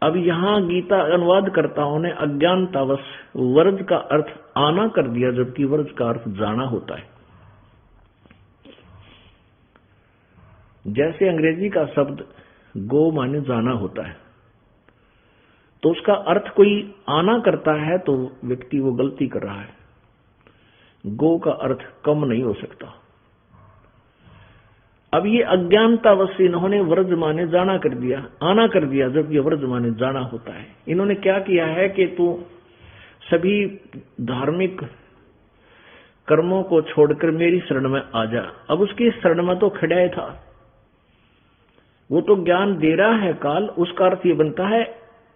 अब यहां गीता अनुवादकर्ताओं ने अज्ञानतावश वर्ज का अर्थ आना कर दिया, जबकि वर्ज का अर्थ जाना होता है। जैसे अंग्रेजी का शब्द गो माने जाना होता है, तो उसका अर्थ कोई आना करता है तो व्यक्ति वो गलती कर रहा है। गो का अर्थ कम नहीं हो सकता। अब ये अज्ञानतावश इन्होंने व्रज माने जाना कर दिया, आना कर दिया, जब ये व्रज माने जाना होता है। इन्होंने क्या किया है कि तू सभी धार्मिक कर्मों को छोड़कर मेरी शरण में आ जा। अब उसकी शरण में तो खड़ा था, वो तो ज्ञान दे रहा है काल। उसका अर्थ ये बनता है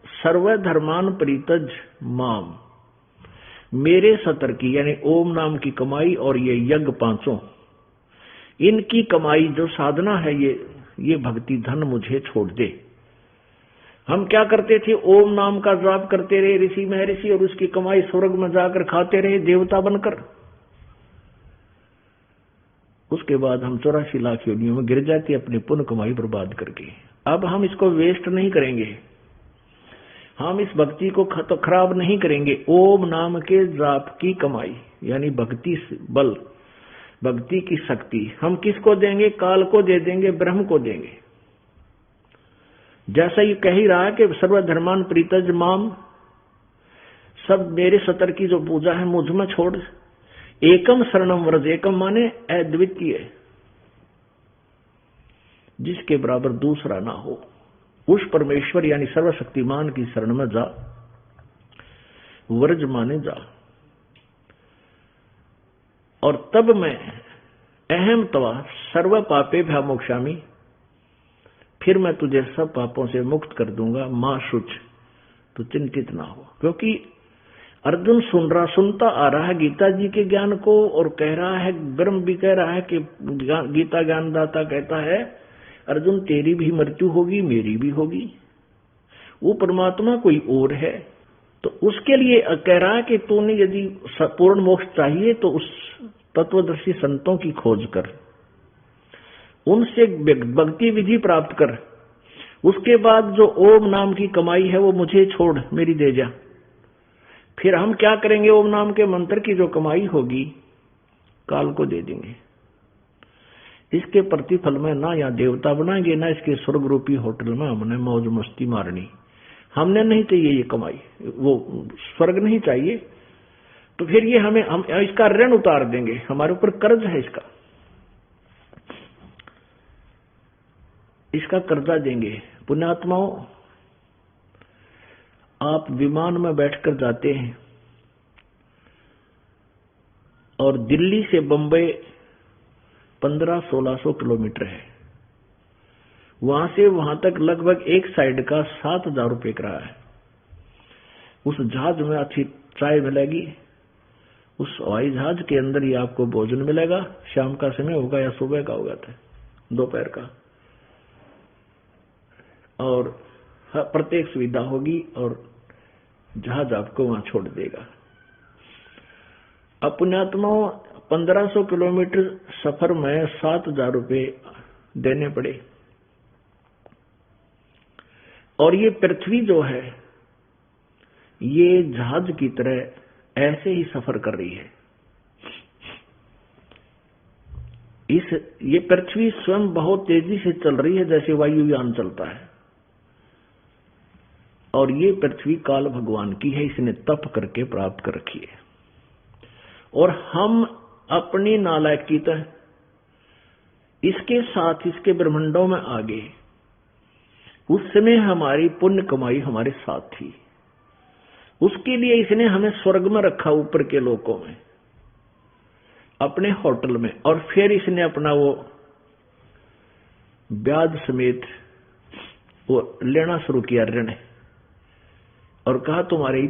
सर्वधर्मान परितज माम, मेरे सतर की यानी ओम नाम की कमाई और ये यज्ञ 5 इनकी कमाई जो साधना है, ये भक्ति धन मुझे छोड़ दे। हम क्या करते थे? ओम नाम का जाप करते रहे ऋषि महर्षि, और उसकी कमाई स्वर्ग में जाकर खाते रहे देवता बनकर। उसके बाद हम 84 लाख योनियों में गिर जाते अपनी पुण्य कमाई बर्बाद करके। अब हम इसको वेस्ट नहीं करेंगे, हम इस भक्ति को खराब नहीं करेंगे। ओम नाम के जाप की कमाई यानी भक्ति बल, भक्ति की शक्ति हम किसको देंगे? काल को दे देंगे, ब्रह्म को देंगे। जैसा ये कह ही रहा है कि सर्वधर्मान प्रीतज माम, सब मेरे सतर की जो पूजा है मुझ में छोड़, एकम शरणम व्रज, एकम माने अद्वितीय, जिसके बराबर दूसरा ना हो, उस परमेश्वर यानी सर्वशक्तिमान की शरण में जा। व्रज माने जा। और तब मैं अहम तवा सर्व पापे भ्यामोक्षामि, फिर मैं तुझे सब पापों से मुक्त कर दूंगा। मां शुच, तो चिंतित ना हो। क्योंकि अर्जुन सुनता आ रहा है गीता जी के ज्ञान को, और कह रहा है, ब्रह्म भी कह रहा है कि गीता ज्ञानदाता कहता है अर्जुन तेरी भी मृत्यु होगी, मेरी भी होगी। वो परमात्मा कोई और है, तो उसके लिए कह रहा है कि तूने यदि पूर्ण मोक्ष चाहिए तो उस तत्वदर्शी संतों की खोज कर, उनसे भक्ति विधि प्राप्त कर। उसके बाद जो ओम नाम की कमाई है वो मुझे छोड़, मेरी दे जा। फिर हम क्या करेंगे? ओम नाम के मंत्र की जो कमाई होगी काल को दे देंगे। इसके प्रतिफल में ना या देवता बनाएंगे, ना इसके स्वर्ग रूपी होटल में हमने मौज मस्ती मारनी। हमने नहीं चाहिए ये कमाई, वो स्वर्ग नहीं चाहिए। तो फिर ये हम इसका ऋण उतार देंगे, हमारे ऊपर कर्ज है इसका कर्जा देंगे। पुण्यात्माओं, आप विमान में बैठकर जाते हैं और दिल्ली से बंबई 1500-1600 किलोमीटर है, वहां से वहां तक लगभग एक साइड का 7000 रुपये किराया है। उस जहाज में अच्छी चाय मिलेगी, उस हवाई जहाज के अंदर ही आपको भोजन मिलेगा। शाम का समय होगा या सुबह का होगा, दोपहर का, और प्रत्येक सुविधा होगी और जहाज आपको वहां छोड़ देगा। अब पुण्यात्माओं, 1500 किलोमीटर सफर में 7000 रुपये देने पड़े। और ये पृथ्वी जो है ये जहाज की तरह ऐसे ही सफर कर रही है। ये पृथ्वी स्वयं बहुत तेजी से चल रही है, जैसे वायुयान चलता है। और ये पृथ्वी काल भगवान की है, इसने तप करके प्राप्त कर रखी है। और हम अपनी नालायकीता इसके साथ इसके ब्रह्मांडों में आगे, उस समय हमारी पुण्य कमाई हमारे साथ थी, उसके लिए इसने हमें स्वर्ग में रखा, ऊपर के लोकों में, अपने होटल में। और फिर इसने अपना वो ब्याज समेत वो लेना शुरू किया ऋण, और कहा तुम्हारे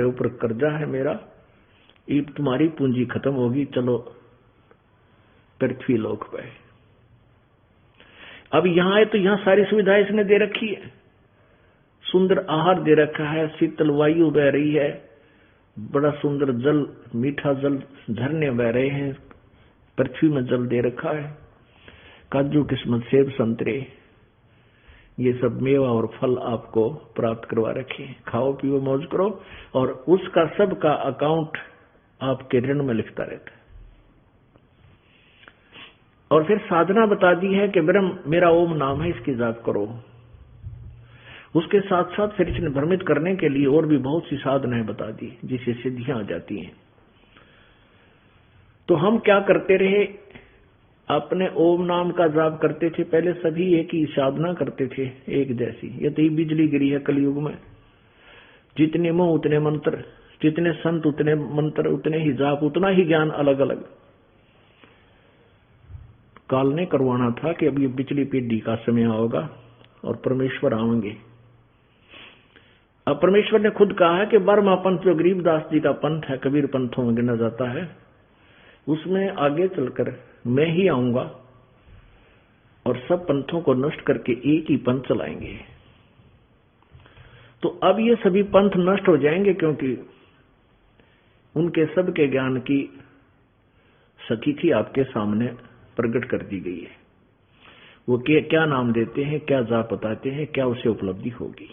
ऊपर कर्जा है मेरा, ये तुम्हारी पूंजी खत्म होगी, चलो पृथ्वी लोक पे। अब यहां है तो यहां सारी सुविधाएं इसने दे रखी है, सुंदर आहार दे रखा है, शीतल वायु बह रही है, बड़ा सुंदर जल, मीठा जल, झरने बह रहे हैं, पृथ्वी में जल दे रखा है, काजू किस्मत सेब संतरे, ये सब मेवा और फल आपको प्राप्त करवा रखे। खाओ पियो मौज करो, और उसका सब का अकाउंट आपके ऋण में लिखता रहता है। और फिर साधना बता दी है कि ब्रह्म मेरा ओम नाम है, इसकी जाप करो। उसके साथ साथ फिर इसने भ्रमित करने के लिए और भी बहुत सी साधनाएं बता दी, जिससे सिद्धियां आ जाती हैं। तो हम क्या करते रहे? अपने ओम नाम का जाप करते थे। पहले सभी एक ही साधना करते थे, एक जैसी। ये तो बिजली गिरी है कलयुग में, जितने मुंह उतने मंत्र, जितने संत उतने मंत्र, उतने ही जाप, उतना ही ज्ञान अलग अलग। काल ने करवाना था कि अब ये बिजली पीढ़ी का समय होगा और परमेश्वर आएंगे। अब परमेश्वर ने खुद कहा है कि 12वां पंथ जो गरीबदास जी का पंथ है, कबीर पंथों में गिना जाता है, उसमें आगे चलकर मैं ही आऊंगा और सब पंथों को नष्ट करके एक ही पंथ चलाएंगे। तो अब ये सभी पंथ नष्ट हो जाएंगे, क्योंकि उनके सबके ज्ञान की सतीथि आपके सामने प्रकट कर दी गई है। वो क्या नाम देते हैं, क्या जाप बताते हैं, क्या उसे उपलब्धि होगी।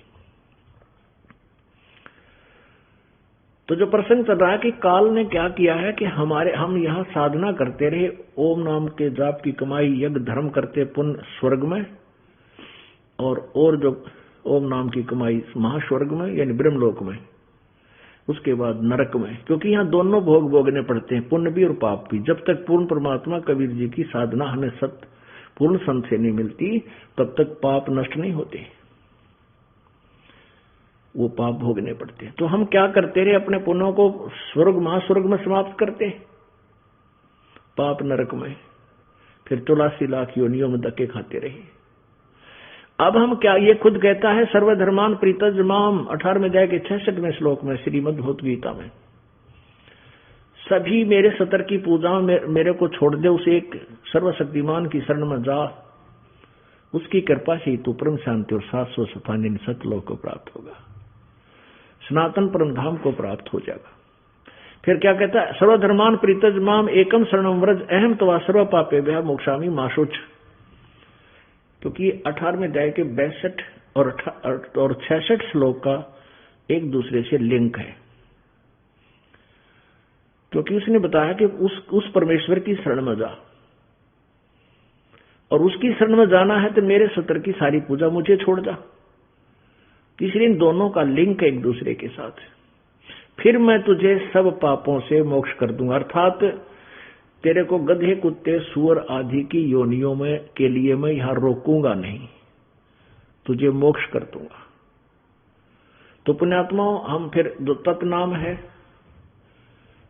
तो जो प्रसंग चल रहा है कि काल ने क्या किया है कि हम यहाँ साधना करते रहे, ओम नाम के जाप की कमाई, यज्ञ धर्म करते पुण्य स्वर्ग में, और जो ओम नाम की कमाई महास्वर्ग में यानी ब्रह्मलोक में, उसके बाद नरक में, क्योंकि यहाँ दोनों भोग भोगने पड़ते हैं, पुण्य भी और पाप भी। जब तक पूर्ण परमात्मा कबीर जी की साधना हमें पूर्ण संत से नहीं मिलती, तब तक पाप नष्ट नहीं होते, वो पाप भोगने पड़ते हैं। तो हम क्या करते रहे, अपने पुण्यों को स्वर्ग महास्वर्ग में समाप्त करते, पाप नरक में, फिर 84 लाख योनियों में धक्के खाते रहे। अब हम क्या, ये खुद कहता है सर्वधर्मान प्रीतज माम 18वें अध्याय के 66वें श्लोक में श्रीमद् भगवत गीता में, सभी मेरे सतर की पूजा मेरे को छोड़ दे, उसे एक सर्वशक्तिमान की शरण में जा, उसकी कृपा से तू परम शांति और शाश्वत स्थान सतलोक को प्राप्त होगा, सनातन परम धाम को प्राप्त हो जाएगा। फिर क्या कहता है, सर्वधर्मान प्रीतज माम एकम शरणम व्रज अहम तवा सर्व पापेभ्यः मोक्षामि मा शुच। क्योंकि 18वें अध्याय के 62 और 66 श्लोक का एक दूसरे से लिंक है, क्योंकि उसने बताया कि उस परमेश्वर की शरण में जा, और उसकी शरण में जाना है तो मेरे सतर की सारी पूजा मुझे छोड़ जा। इसलिए इन दोनों का लिंक है एक दूसरे के साथ। फिर मैं तुझे सब पापों से मोक्ष कर दूंगा, अर्थात तेरे को गधे कुत्ते सूअर आदि की योनियों में के लिए मैं यहां रोकूंगा नहीं, तुझे मोक्ष कर दूंगा। तो पुण्यात्माओं, हम फिर जो तत्नाम है,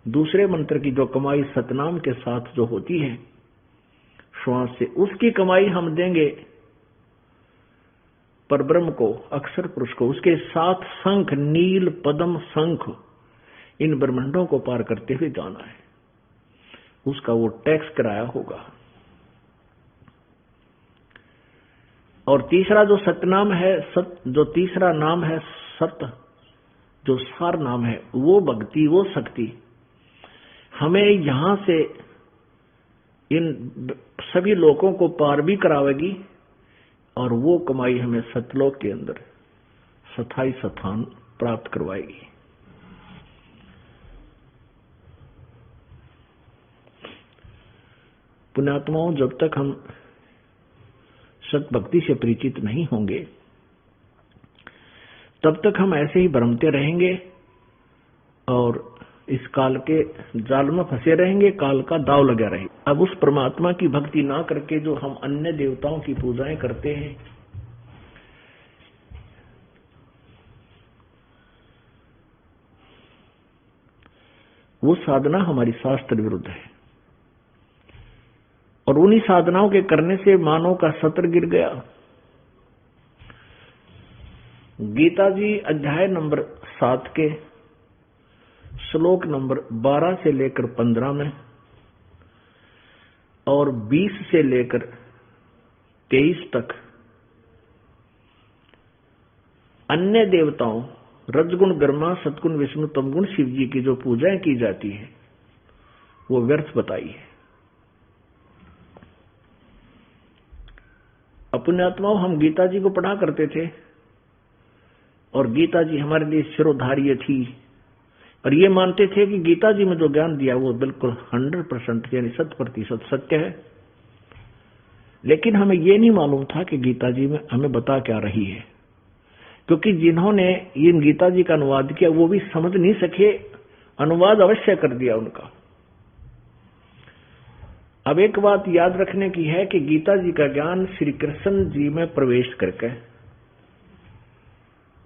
दूसरे मंत्र की जो कमाई सतनाम के साथ जो होती है श्वास से, उसकी कमाई हम देंगे परब्रह्म को, अक्षर पुरुष को, उसके साथ शंख नील पद्म शंख इन ब्रह्मांडों को पार करते हुए जाना है, उसका वो टैक्स कराया होगा। और तीसरा जो सतनाम है, जो तीसरा नाम है सत, जो सार नाम है, वो भक्ति, वो शक्ति हमें यहां से इन सभी लोगों को पार भी करावेगी, और वो कमाई हमें सतलोक के अंदर स्थायी स्थान प्राप्त करवाएगी। पुण्यात्माओं, जब तक हम सत भक्ति से परिचित नहीं होंगे, तब तक हम ऐसे ही भ्रमते रहेंगे और इस काल के जाल में फंसे रहेंगे, काल का दाव लगा रहेगा। अब उस परमात्मा की भक्ति ना करके जो हम अन्य देवताओं की पूजाएं करते हैं, वो साधना हमारी शास्त्र विरुद्ध है, और उन्हीं साधनाओं के करने से मानव का सत्र गिर गया। गीता जी अध्याय नंबर 7 के श्लोक नंबर 12 से लेकर 15 में और 20 से लेकर 23 तक अन्य देवताओं रजगुण ब्रह्मा, सतगुण विष्णु, तमगुण शिव जी की जो पूजाएं की जाती है वो व्यर्थ बताई है। पुण्यात्माओं, हम गीता जी को पढ़ा करते थे और गीता जी हमारे लिए शिरोधार्य थी, और ये मानते थे कि गीता जी में जो ज्ञान दिया वो बिल्कुल 100% यानी 100% सत्य है। लेकिन हमें ये नहीं मालूम था कि गीता जी में हमें बता क्या रही है, क्योंकि जिन्होंने इन गीता जी का अनुवाद किया वो भी समझ नहीं सके, अनुवाद अवश्य कर दिया उनका। अब एक बात याद रखने की है कि गीता जी का ज्ञान श्री कृष्ण जी में प्रवेश करके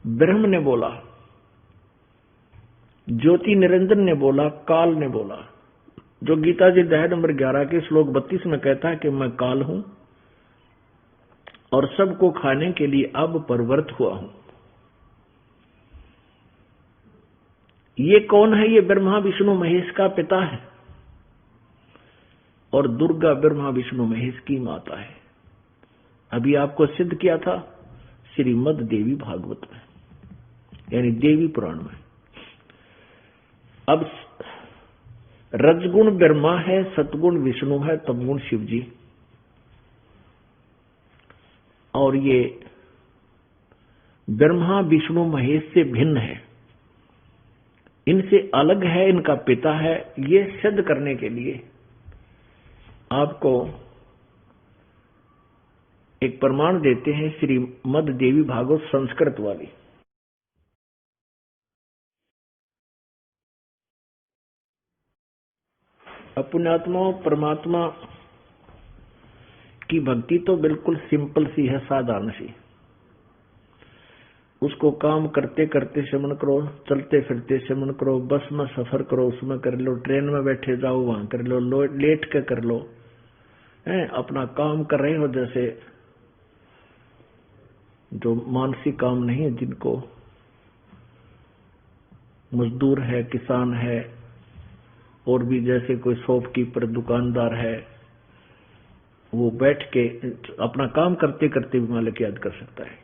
ब्रह्म ने बोला, ज्योति निरंजन ने बोला, काल ने बोला। जो गीता जी अध्याय नंबर 11 के श्लोक 32 में कहता है कि मैं काल हूं और सबको खाने के लिए अब प्रवृत्त हुआ हूं। ये कौन है? ये ब्रह्मा विष्णु महेश का पिता है, और दुर्गा ब्रह्मा विष्णु महेश की माता है। अभी आपको सिद्ध किया था श्रीमद् देवी भागवत में, यानी देवी पुराण में। अब रजगुण ब्रह्मा है, सतगुण विष्णु है, तमगुण शिव जी। और ये ब्रह्मा विष्णु महेश से भिन्न है, इनसे अलग है, इनका पिता है, ये सिद्ध करने के लिए आपको एक प्रमाण देते हैं श्रीमद् देवी भागवत संस्कृत वाली। पुण्यात्माओं, परमात्मा की भक्ति तो बिल्कुल सिंपल सी है, साधारण सी। उसको काम करते करते श्रवण करो, चलते फिरते श्रवण करो, बस में सफर करो उसमें कर लो, ट्रेन में बैठे जाओ वहां कर लो, लेट के कर लो, अपना काम कर रहे हो। जैसे जो मानसिक काम नहीं है, जिनको मजदूर है, किसान है, और भी जैसे कोई शॉपकीपर दुकानदार है, वो बैठ के अपना काम करते करते भी मालिक याद कर सकता है।